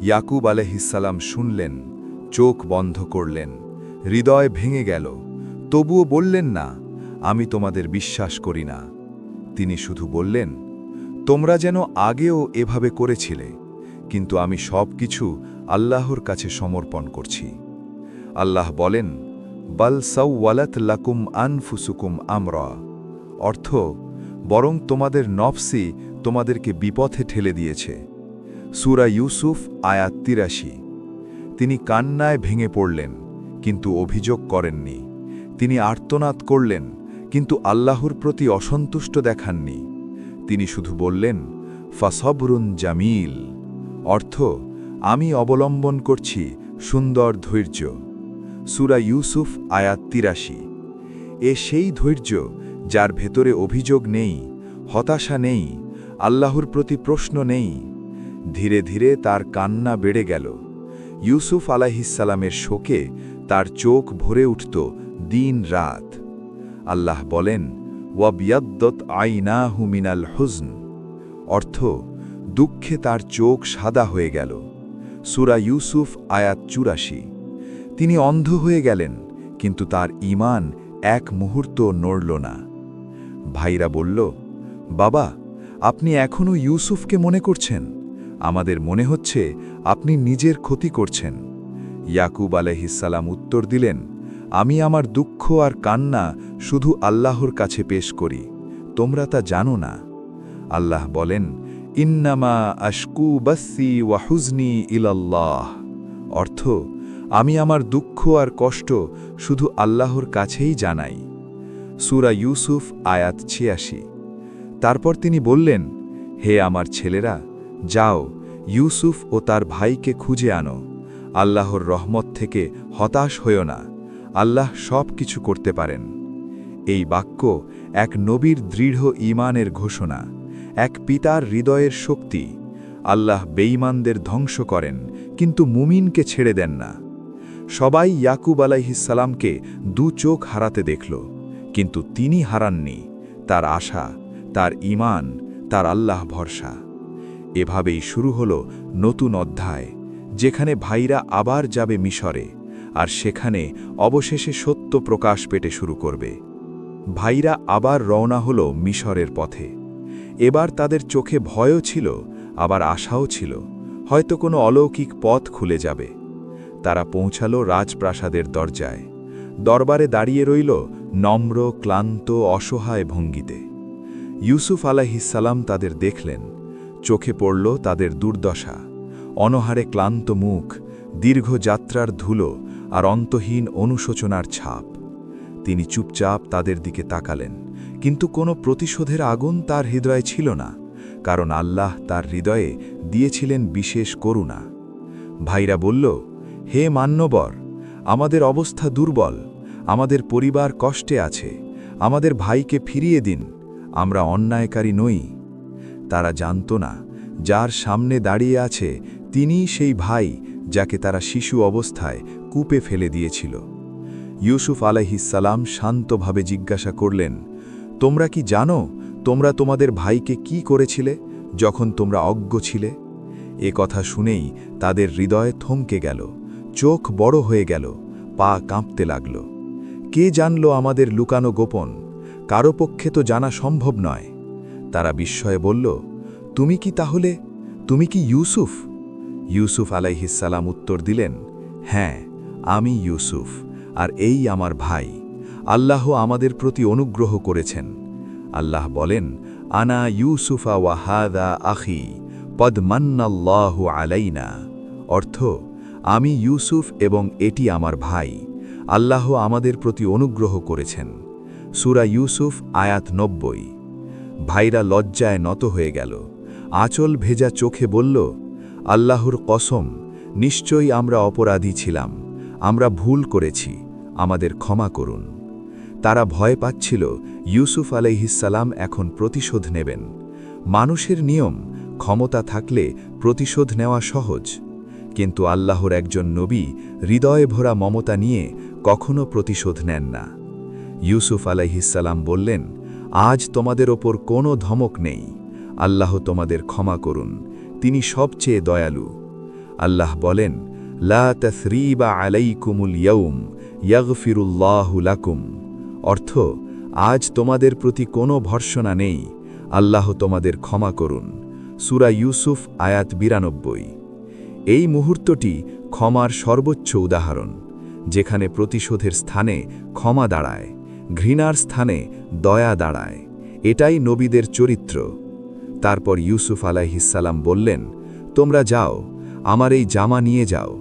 ইয়াকুব আলাইহিসসালাম শুনলেন, চোখ বন্ধ করলেন, হৃদয় ভেঙে গেল। তবুও বললেন না, আমি তোমাদের বিশ্বাস করি না। তিনি শুধু বললেন, তোমরা যেন আগেও এভাবে করেছিলে, কিন্তু আমি সব কিছু আল্লাহর কাছে সমর্পণ করছি। আল্লাহ বলেন, বাল সাওয়ালাত লাকুম আনফুসুকুম আমরা, অর্থ বরং তোমাদের নফসি তোমাদেরকে বিপথে ঠেলে দিয়েছে। সূরা ইউসুফ আয়াত ৮৩। তিনি কান্নায় ভেঙে পড়লেন, কিন্তু অভিযোগ করেননি। তিনি আর্তনাদ করলেন, কিন্তু আল্লাহর প্রতি অসন্তুষ্ট দেখাননি। তিনি শুধু বললেন, ফাসবরুন জামিল, অর্থ আমি অবলম্বন করছি সুন্দর ধৈর্য। সূরা ইউসুফ আয়াত ৮৩। সেই ধৈর্য যার ভেতরে অভিযোগ নেই, হতাশা নেই, আল্লাহর প্রতি প্রশ্ন নেই। ধীরে ধীরে তার কান্না বেড়ে গেল। ইউসুফ আলাইহিসসালামের শোকে তার চোখ ভরে উঠত দিন রাত। আল্লাহ বলেন, ওয়াবিয়াদ্দত আইনাহু মিনাল হুজন, অর্থ দুঃখে তার চোখ সাদা হয়ে গেল। সূরা ইউসুফ আয়াত ৮৪। তিনি অন্ধ হয়ে গেলেন, কিন্তু তার ঈমান এক মুহূর্ত নড়ল না। ভাইরা বলল, বাবা, আপনি এখনও ইউসুফকে মনে করছেন? আমাদের মনে হচ্ছে আপনি নিজের ক্ষতি করছেন। ইয়াকুব আলাইহিসসালাম উত্তর দিলেন, আমি আমার দুঃখ আর কান্না শুধু আল্লাহর কাছে পেশ করি, তোমরা তা জানো না। আল্লাহ বলেন, ইন্নামা আশকু বাসি ওয়া হুজনি ইলাল্লাহ, অর্থ আমি আমার দুঃখ আর কষ্ট শুধু আল্লাহর কাছেই জানাই। সূরা ইউসুফ আয়াত ৮৬। তারপর তিনি বললেন, হে আমার ছেলেরা, যাও, ইউসুফ ও তার ভাইকে খুঁজে আনো। আল্লাহর রহমত থেকে হতাশ হইও না, আল্লাহ সব কিছু করতে পারেন। এই বাক্য এক নবীর দৃঢ় ঈমানের ঘোষণা, এক পিতার হৃদয়ের শক্তি। আল্লাহ বেঈমানদের ধ্বংস করেন, কিন্তু মুমিনকে ছেড়ে দেন না। সবাই ইয়াকুব আলাইহিসসালামকে দু চোখ হারাতে দেখল, কিন্তু তিনি হারাননি তার আশা, তার ঈমান, তার আল্লাহ ভরসা। এভাবেই শুরু হল নতুন অধ্যায়, যেখানে ভাইরা আবার যাবে মিশরে, আর সেখানে অবশেষে সত্য প্রকাশ পেতে শুরু করবে। ভাইরা আবার রওনা হল মিশরের পথে। এবার তাদের চোখে ভয়ও ছিল, আবার আশাও ছিল, হয়তো কোনো অলৌকিক পথ খুলে যাবে। তারা পৌঁছালো রাজপ্রাসাদের দরজায়। দরবারে দাঁড়িয়ে রইল নম্র, ক্লান্ত, অসহায় ভঙ্গিতে। ইউসুফ আলাইহিসসালাম তাদের দেখলেন। চোখে পড়ল তাদের দুর্দশা, অনহারে ক্লান্ত মুখ, দীর্ঘ যাত্রার ধুলো আর অন্তহীন অনুশোচনার ছাপ। তিনি চুপচাপ তাদের দিকে তাকালেন, কিন্তু কোনো প্রতিশোধের আগুন তার হৃদয়ে ছিল না, কারণ আল্লাহ তার হৃদয়ে দিয়েছিলেন বিশেষ করুণা। ভাইরা বলল, হে মান্যবর, আমাদের অবস্থা দুর্বল, আমাদের পরিবার কষ্টে আছে, আমাদের ভাইকে ফিরিয়ে দিন, আমরা অন্যায়কারী নই। তারা জানত না, যার সামনে দাঁড়িয়ে আছে তিনিই সেই ভাই যাকে তারা শিশু অবস্থায় কূপে ফেলে দিয়েছিল। ইউসুফ আলাইহিসসালাম শান্তভাবে জিজ্ঞাসা করলেন, তোমরা কি জানো তোমরা তোমাদের ভাইকে কি করেছিলে যখন তোমরা অজ্ঞ ছিলে? এ কথা শুনেই তাদের হৃদয় থমকে গেল, চোখ বড় হয়ে গেল, পা কাঁপতে লাগল। কে জানল আমাদের লুকানো গোপন? কারো পক্ষে তো জানা সম্ভব নয়। তারা বিস্ময়ে বলল, তুমি কি ইউসুফ? ইউসুফ আলাইহিসসালাম উত্তর দিলেন, হ্যাঁ, আমি ইউসুফ, আর এই আমার ভাই। আল্লাহ আমাদের প্রতি অনুগ্রহ করেছেন। আল্লাহ বলেন, আনা ইউসুফা ওয়া হাদা আখি কদ মান্নাল্লাহু আলাইনা, অর্থ আমি ইউসুফ এবং এটি আমার ভাই, আল্লাহ আমাদের প্রতি অনুগ্রহ করেছেন। সূরা ইউসুফ আয়াত ৯০। ভাইরা লজ্জায় নত হয়ে গেল, আঁচল ভেজা চোখে বলল, আল্লাহর কসম, নিশ্চয়ই আমরা অপরাধী ছিলাম, আমরা ভুল করেছি, আমাদের ক্ষমা করুন। তারা ভয় পাচ্ছিল ইউসুফ আলাইহিসসালাম এখন প্রতিশোধ নেবেন। মানুষের নিয়ম, ক্ষমতা থাকলে প্রতিশোধ নেওয়া সহজ, কিন্তু আল্লাহর একজন নবী হৃদয়ে ভরা মমতা নিয়ে কখনো প্রতিশোধ নেন না। ইউসুফ আলাইহিসসালাম বললেন, আজ তোমাদের ওপর কোনো ধমক নেই, আল্লাহ তোমাদের ক্ষমা করুন, তিনি সবচেয়ে দয়ালু। আল্লাহ বলেন, লা তাসরিবা আলাইকুমুল ইয়াউম ইয়াগফিরুল্লাহু লাকুম, অর্থ, আজ তোমাদের প্রতি কোনো ভর্ৎসনা নেই, আল্লাহ তোমাদের ক্ষমা করুন। সূরা ইউসুফ আয়াত 92। এই মুহূর্তটি ক্ষমার সর্বোচ্চ উদাহরণ, যেখানে প্রতিশোধের স্থানে ক্ষমা দাঁড়ায়, ঘৃণার স্থানে দয়া দাঁড়ায়। এটাই নবীদের চরিত্র। তারপর ইউসুফ আলাইহিসসালাম বললেন, তোমরা যাও, আমার এই জামা নিয়ে যাও,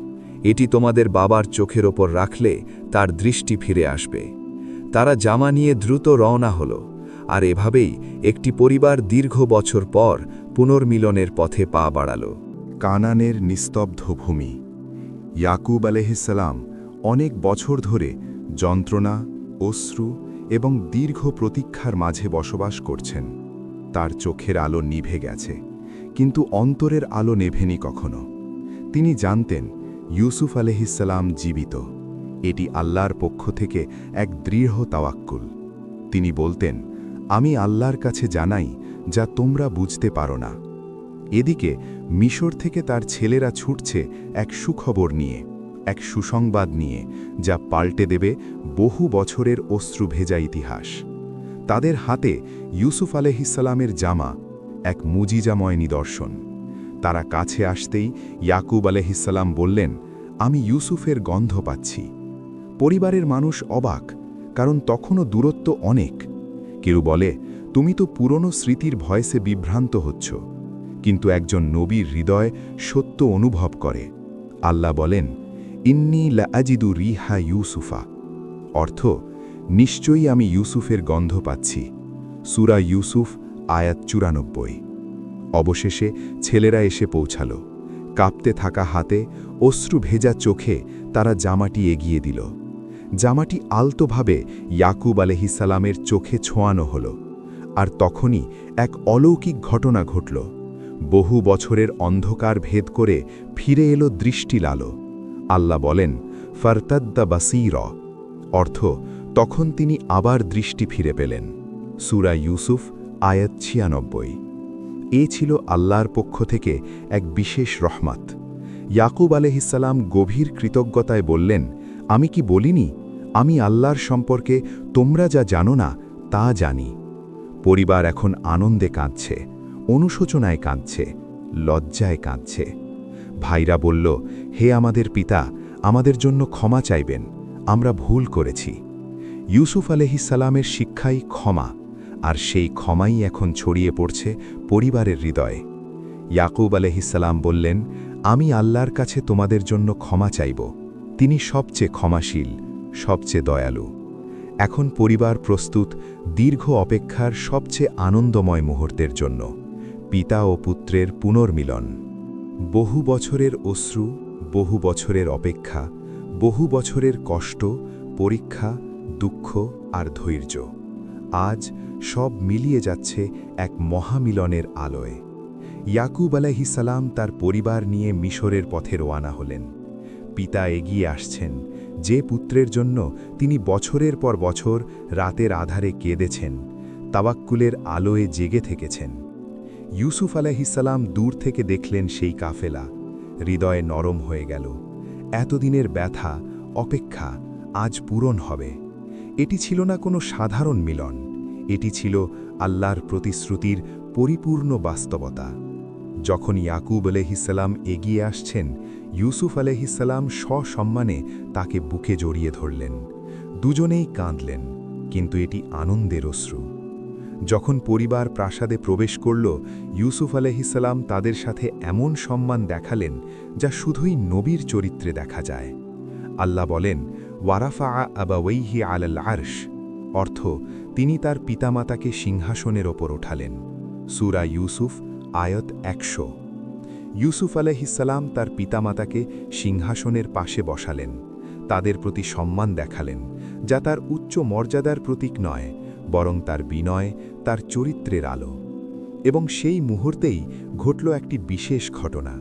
এটি তোমাদের বাবার চোখের ওপর রাখলে তার দৃষ্টি ফিরে আসবে। তারা জামা নিয়ে দ্রুত রওনা হল, আর এভাবেই একটি পরিবার দীর্ঘ বছর পর পুনর্মিলনের পথে পা বাড়াল। কানানের নিস্তব্ধ ভূমি। ইয়াকুব আলাইহিসসালাম অনেক বছর ধরে যন্ত্রণা, অশ্রু এবং দীর্ঘ প্রতীক্ষার মাঝে বসবাস করছেন। তার চোখের আলো নিভে গেছে, কিন্তু অন্তরের আলো নেভেনি কখনো। তিনি জানতেন ইউসুফ আলাইহিসসালাম জীবিত। এটি আল্লাহর পক্ষ থেকে এক দৃঢ় তাওয়াক্কুল। তিনি বলতেন, আমি আল্লাহর কাছে জানাই যা তোমরা বুঝতে পারো না। এদিকে মিশর থেকে তার ছেলেরা ছুটছে এক সুখবর নিয়ে, এক সুসংবাদ নিয়ে, যা পাল্টে দেবে বহু বছরের অশ্রু ভেজা ইতিহাস। তাদের হাতে ইউসুফ আলাইহিসসালামের জামা, এক মুজিজাময় নিদর্শন। তারা কাছে আসতেই ইয়াকুব আলাইহিসসালাম বললেন, আমি ইউসুফের গন্ধ পাচ্ছি। পরিবারের মানুষ অবাক, কারণ তখনও দূরত্ব অনেক। কেউ বলে, তুমি তো পুরনো স্মৃতির ভয়েসে বিভ্রান্ত হচ্ছ। কিন্তু একজন নবীর হৃদয় সত্য অনুভব করে। আল্লাহ বলেন, ইন্নী লাআজিদু রিহা ইউসুফা, অর্থ, নিশ্চয়ই আমি ইউসুফের গন্ধ পাচ্ছি। সূরা ইউসুফ আয়াত 94। অবশেষে ছেলেরা এসে পৌঁছাল। কাঁপতে থাকা হাতে, অশ্রু ভেজা চোখে তারা জামাটি এগিয়ে দিল। জামাটি আলতোভাবে ইয়াকুব আলাইহিসসালামের চোখে ছোঁয়ানো হল। আর তখনই এক অলৌকিক ঘটনা ঘটল। বহু বছরের অন্ধকার ভেদ করে ফিরে এলো দৃষ্টিলালো। আল্লাহ বলেন, ফারতাদ্দা বাসীর, অর্থ, তখন তিনি আবার দৃষ্টি ফিরে পেলেন। সূরা ইউসুফ আয়াত 96। এ ছিল আল্লাহর পক্ষ থেকে এক বিশেষ রহমত। ইয়াকুব আলাইহিসসালাম গভীর কৃতজ্ঞতায় বললেন, আমি কি বলিনি, আমি আল্লাহর সম্পর্কে তোমরা যা জানো না তা জানি। পরিবার এখন আনন্দে কাঁদছে, অনুশোচনায় কাঁদছে, লজ্জায় কাঁদছে। ভাইরা বলল, হে আমাদের পিতা, আমাদের জন্য ক্ষমা চাইবেন, আমরা ভুল করেছি। ইউসুফ আলাইহিসসালামের শিক্ষাই ক্ষমা, আর সেই ক্ষমাই এখন ছড়িয়ে পড়ছে পরিবারের হৃদয়ে। ইয়াকুব আলাইহিসসালাম বললেন, আমি আল্লাহর কাছে তোমাদের জন্য ক্ষমা চাইব, তিনি সবচেয়ে ক্ষমাশীল, সবচেয়ে দয়ালু। এখন পরিবার প্রস্তুত দীর্ঘ অপেক্ষার সবচেয়ে আনন্দময় মুহূর্তের জন্য, পিতা ও পুত্রের পুনর্মিলন। বহু বছরের অশ্রু, বহু বছরের অপেক্ষা, বহু বছরের কষ্ট, পরীক্ষা, দুঃখ আর ধৈর্য, আজ সব মিলিয়ে যাচ্ছে এক মহামিলনের আলোয়। ইয়াকুব আলাইহিসসালাম তার পরিবার নিয়ে মিশরের পথে রওনা হলেন। পিতা এগিয়ে আসছেন, যে পুত্রের জন্য তিনি বছরের পর বছর রাতের আধারে কেঁদেছেন, তাওয়াক্কুলের আলোয় জেগে থেকেছেন। ইউসুফ আলাইহিসসালাম দূর থেকে দেখলেন সেই কাফেলা, হৃদয়ে নরম হয়ে গেল। এতদিনের ব্যথা, অপেক্ষা আজ পূরণ হবে। এটি ছিল না কোনো সাধারণ মিলন, এটি ছিল আল্লাহর প্রতিশ্রুতির পরিপূর্ণ বাস্তবতা। যখন ইয়াকুব আলাইহিসসালাম এগিয়ে আসছেন, ইউসুফ আলাইহিসসালাম সসম্মানে তাকে বুকে জড়িয়ে ধরলেন। দুজনেই কাঁদলেন, কিন্তু এটি আনন্দের অশ্রু। যখন পরিবার প্রাসাদে প্রবেশ করল, ইউসুফ আলাইহিসসালাম তাদের সাথে এমন সম্মান দেখালেন যা শুধুই নবীর চরিত্রে দেখা যায়। আল্লাহ বলেন, ওয়ারাফা আবাওয়াইহি আলাল আরশ, অর্থ, তিনি তার পিতামাতাকে সিংহাসনের ওপর ওঠালেন। সূরা ইউসুফ আয়াত 100। ইউসুফ আলাইহিসসালাম তার পিতামাতাকে সিংহাসনের পাশে বসালেন, তাদের প্রতি সম্মান দেখালেন, যা তার উচ্চ মর্যাদার প্রতীক নয়, বরং তার বিনয়, তার চরিত্রের আলো। এবং সেই মুহূর্তেই ঘটল একটি বিশেষ ঘটনা।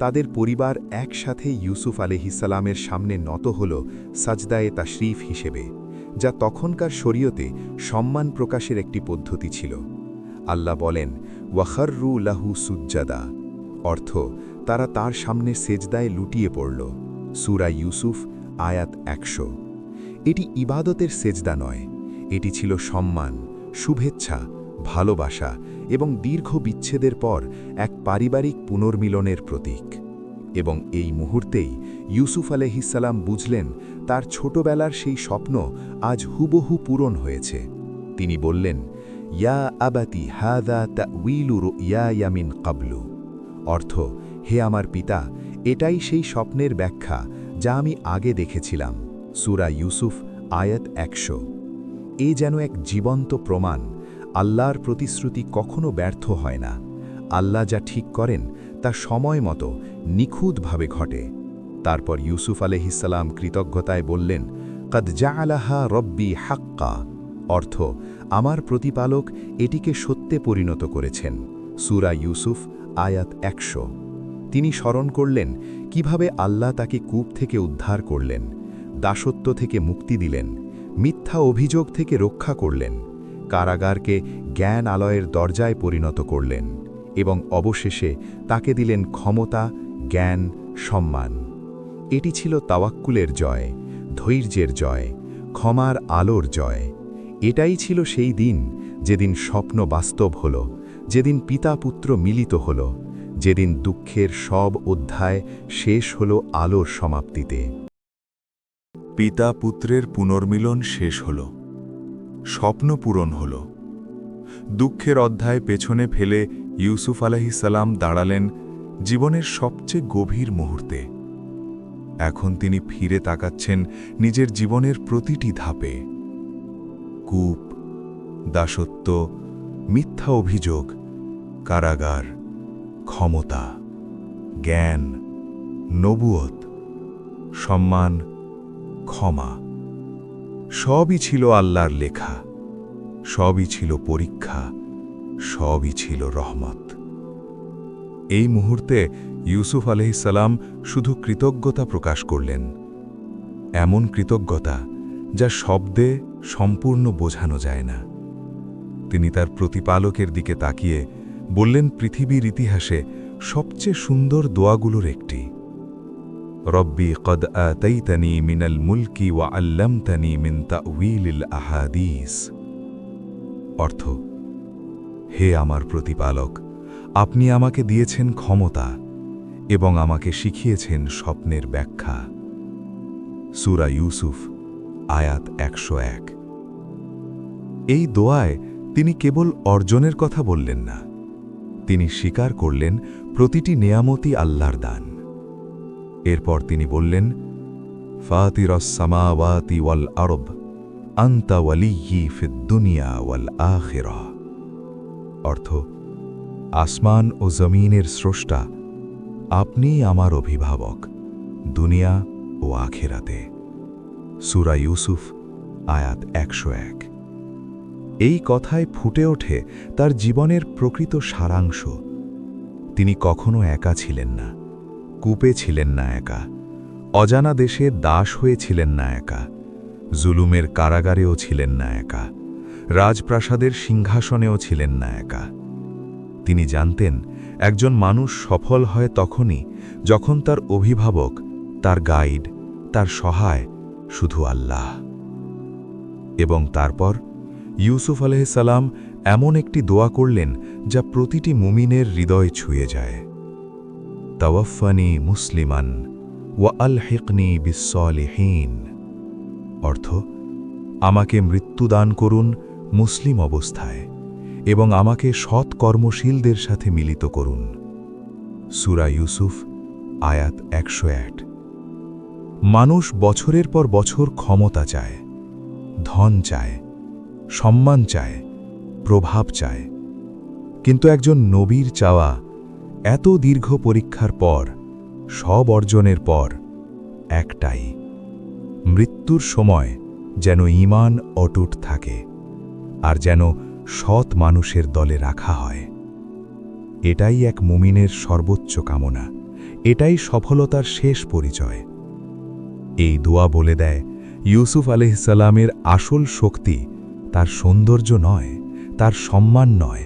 তাদের পরিবার একসাথে ইউসুফ আলাইহিসসালামের সামনে নত হল সাজদায়ে তাশরিফ হিসেবে, যা তখনকার শরীয়তে সম্মান প্রকাশের একটি পদ্ধতি ছিল। আল্লাহ বলেন, ওয়াখাররু লাহু সুজ্জাদা, অর্থ তারা তার সামনে সেজদায় লুটিয়ে পড়ল। সূরা ইউসুফ আয়াত 100। এটি ইবাদতের সেজদা নয়, এটি ছিল সম্মান, শুভেচ্ছা, ভালোবাসা এবং দীর্ঘ বিচ্ছেদের পর এক পারিবারিক পুনর্মিলনের প্রতীক। এবং এই মুহূর্তেই ইউসুফ আলাইহিসসালাম বুঝলেন তার ছোটবেলার সেই স্বপ্ন আজ হুবহু পূরণ হয়েছে। তিনি বললেন, ইয়া আবাতি হাযা তা'উইলু রু'ইয়ায়া মিন ক্বাবলু, অর্থ, হে আমার পিতা, এটাই সেই স্বপ্নের ব্যাখ্যা যা আমি আগে দেখেছিলাম। সূরা ইউসুফ আয়াত 100। এ যেন এক জীবন্ত প্রমাণ, আল্লাহর প্রতিশ্রুতি কখনো ব্যর্থ হয় না। আল্লাহ যা ঠিক করেন তা সময় মতো নিখুঁতভাবে ঘটে। তারপর ইউসুফ আলাইহিসসালাম কৃতজ্ঞতায় বললেন, কদ জাআলাহা রব্বি হাক্কা, অর্থ, আমার প্রতিপালক এটিকে সত্যে পরিণত করেছেন। সূরা ইউসুফ আয়াত 100। তিনি স্মরণ করলেন কিভাবে আল্লাহ তাকে কূপ থেকে উদ্ধার করলেন, দাসত্ব থেকে মুক্তি দিলেন, মিথ্যা অভিযোগ থেকে রক্ষা করলেন, কারাগারকে জ্ঞান আলয়ের দরজায় পরিণত করলেন এবং অবশেষে তাকে দিলেন ক্ষমতা, জ্ঞান, সম্মান। এটি ছিল তাওয়াক্কুলের জয়, ধৈর্যের জয়, ক্ষমার আলোর জয়। এটাই ছিল সেই দিন যেদিন স্বপ্ন বাস্তব হল, যেদিন পিতা পুত্র মিলিত হল, যেদিন দুঃখের সব অধ্যায় শেষ হল আলোর সমাপ্তিতে। পিতা পুত্রের পুনর্মিলন শেষ হল, স্বপ্ন পূরণ হল। দুঃখের অধ্যায় পেছনে ফেলে ইউসুফ আলাইহিসসালাম দাঁড়ালেন জীবনের সবচেয়ে গভীর মুহূর্তে। এখন তিনি ফিরে তাকাচ্ছেন নিজের জীবনের প্রতিটি ধাপে। কূপ, দাসত্ব, মিথ্যা অভিযোগ, কারাগার, ক্ষমতা, জ্ঞান, নবুয়ত, সম্মান, ক্ষমা, সবই ছিল আল্লাহর লেখা, সবই ছিল পরীক্ষা, সবই ছিল রহমত। এই মুহূর্তে ইউসুফ আলাইহিসসালাম শুধু কৃতজ্ঞতা প্রকাশ করলেন, এমন কৃতজ্ঞতা যা শব্দে সম্পূর্ণ বোঝানো যায় না। তিনি তার প্রতিপালকের দিকে তাকিয়ে বললেন পৃথিবীর ইতিহাসে সবচেয়ে সুন্দর দোয়াগুলোর একটি, রব্বি কদ আতাইতানি মিনাল মুলকি ওয়া আল্লামতানি মিন তা'উইলিল আহাদিস, অর্থ, হে আমার প্রতিপালক, আপনি আমাকে দিয়েছেন ক্ষমতা এবং আমাকে শিখিয়েছেন স্বপ্নের ব্যাখ্যা। সূরা ইউসুফ আয়াত 101। এই দোয়ায় তিনি কেবল অর্জনের কথা বললেন না, তিনি স্বীকার করলেন প্রতিটি নেয়ামতি আল্লাহর দান। এরপর তিনি বললেন, ফাতিরাস সামাওয়াতি ওয়াল আরদ আনতা ওয়ালিয়্যি ফিদ দুনিয়া ওয়াল আখিরাহ, অর্থ, আসমান ও জমিনের স্রষ্টা, আপনিই আমার অভিভাবক দুনিয়া ও আখিরাতে। সূরা ইউসুফ আয়াত 101। এই কথায় ফুটে ওঠে তার জীবনের প্রকৃত সারাংশ। তিনি কখনো একা ছিলেন না, কূপে ছিলেন না একা, অজানা দেশে দাস হয়েছিলেন না একা, জুলুমের কারাগারেও ছিলেন না একা, রাজপ্রাসাদের সিংহাসনেও ছিলেন না একা। তিনি জানতেন একজন মানুষ সফল হয় তখনই যখন তার অভিভাবক, তার গাইড, তার সহায় শুধু আল্লাহ। এবং তারপর ইউসুফ আলাইহিসসালাম এমন একটি দোয়া করলেন যা প্রতিটি মুমিনের হৃদয় ছুঁয়ে যায়, তাওয়াফানি মুসলিমান ওয়া আলহিকনি বিসসালিহিন, অর্থ, আমাকে মৃত্যুদান করুন মুসলিম অবস্থায় এবং আমাকে সৎ কর্মশীলদের সাথে মিলিত করুন। সূরা ইউসুফ আয়াত 101। মানুষ বছরের পর বছর ক্ষমতা চায়, ধন চায়, সম্মান চায়, প্রভাব চায়, কিন্তু একজন নবীর চাওয়া এত দীর্ঘ পরীক্ষার পর, সব অর্জনের পর, একটাই, মৃত্যুর সময় যেন ঈমান অটুট থাকে আর যেন সৎ মানুষের দলে রাখা হয়। এটাই এক মুমিনের সর্বোচ্চ কামনা, এটাই সফলতার শেষ পরিচয়। এই দোয়া বলে দেয় ইউসুফ আলাইহিসসালামের আসল শক্তি তার সৌন্দর্য নয়, তার সম্মান নয়,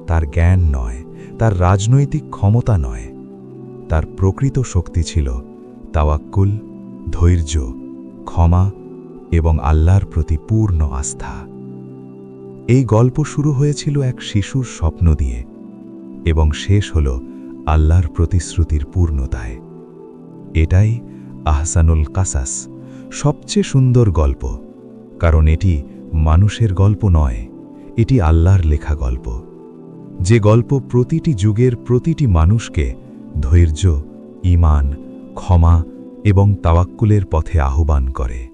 তার জ্ঞান নয়, তার রাজনৈতিক ক্ষমতা নয়। তার প্রকৃত শক্তি ছিল তাওয়াক্কুল, ধৈর্য, ক্ষমা এবং আল্লাহর প্রতি পূর্ণ আস্থা। এই গল্প শুরু হয়েছিল এক শিশুর স্বপ্ন দিয়ে এবং শেষ হল আল্লাহর প্রতিশ্রুতির পূর্ণতায়। এটাই আহসানুল কাসাস, সবচেয়ে সুন্দর গল্প, কারণ এটি মানুষের গল্প নয়, এটি আল্লাহর লেখা গল্প, যে গল্প প্রতিটি যুগের প্রতিটি মানুষকে ধৈর্য, ঈমান, ক্ষমা এবং তাওয়াক্কুলের পথে আহ্বান করে।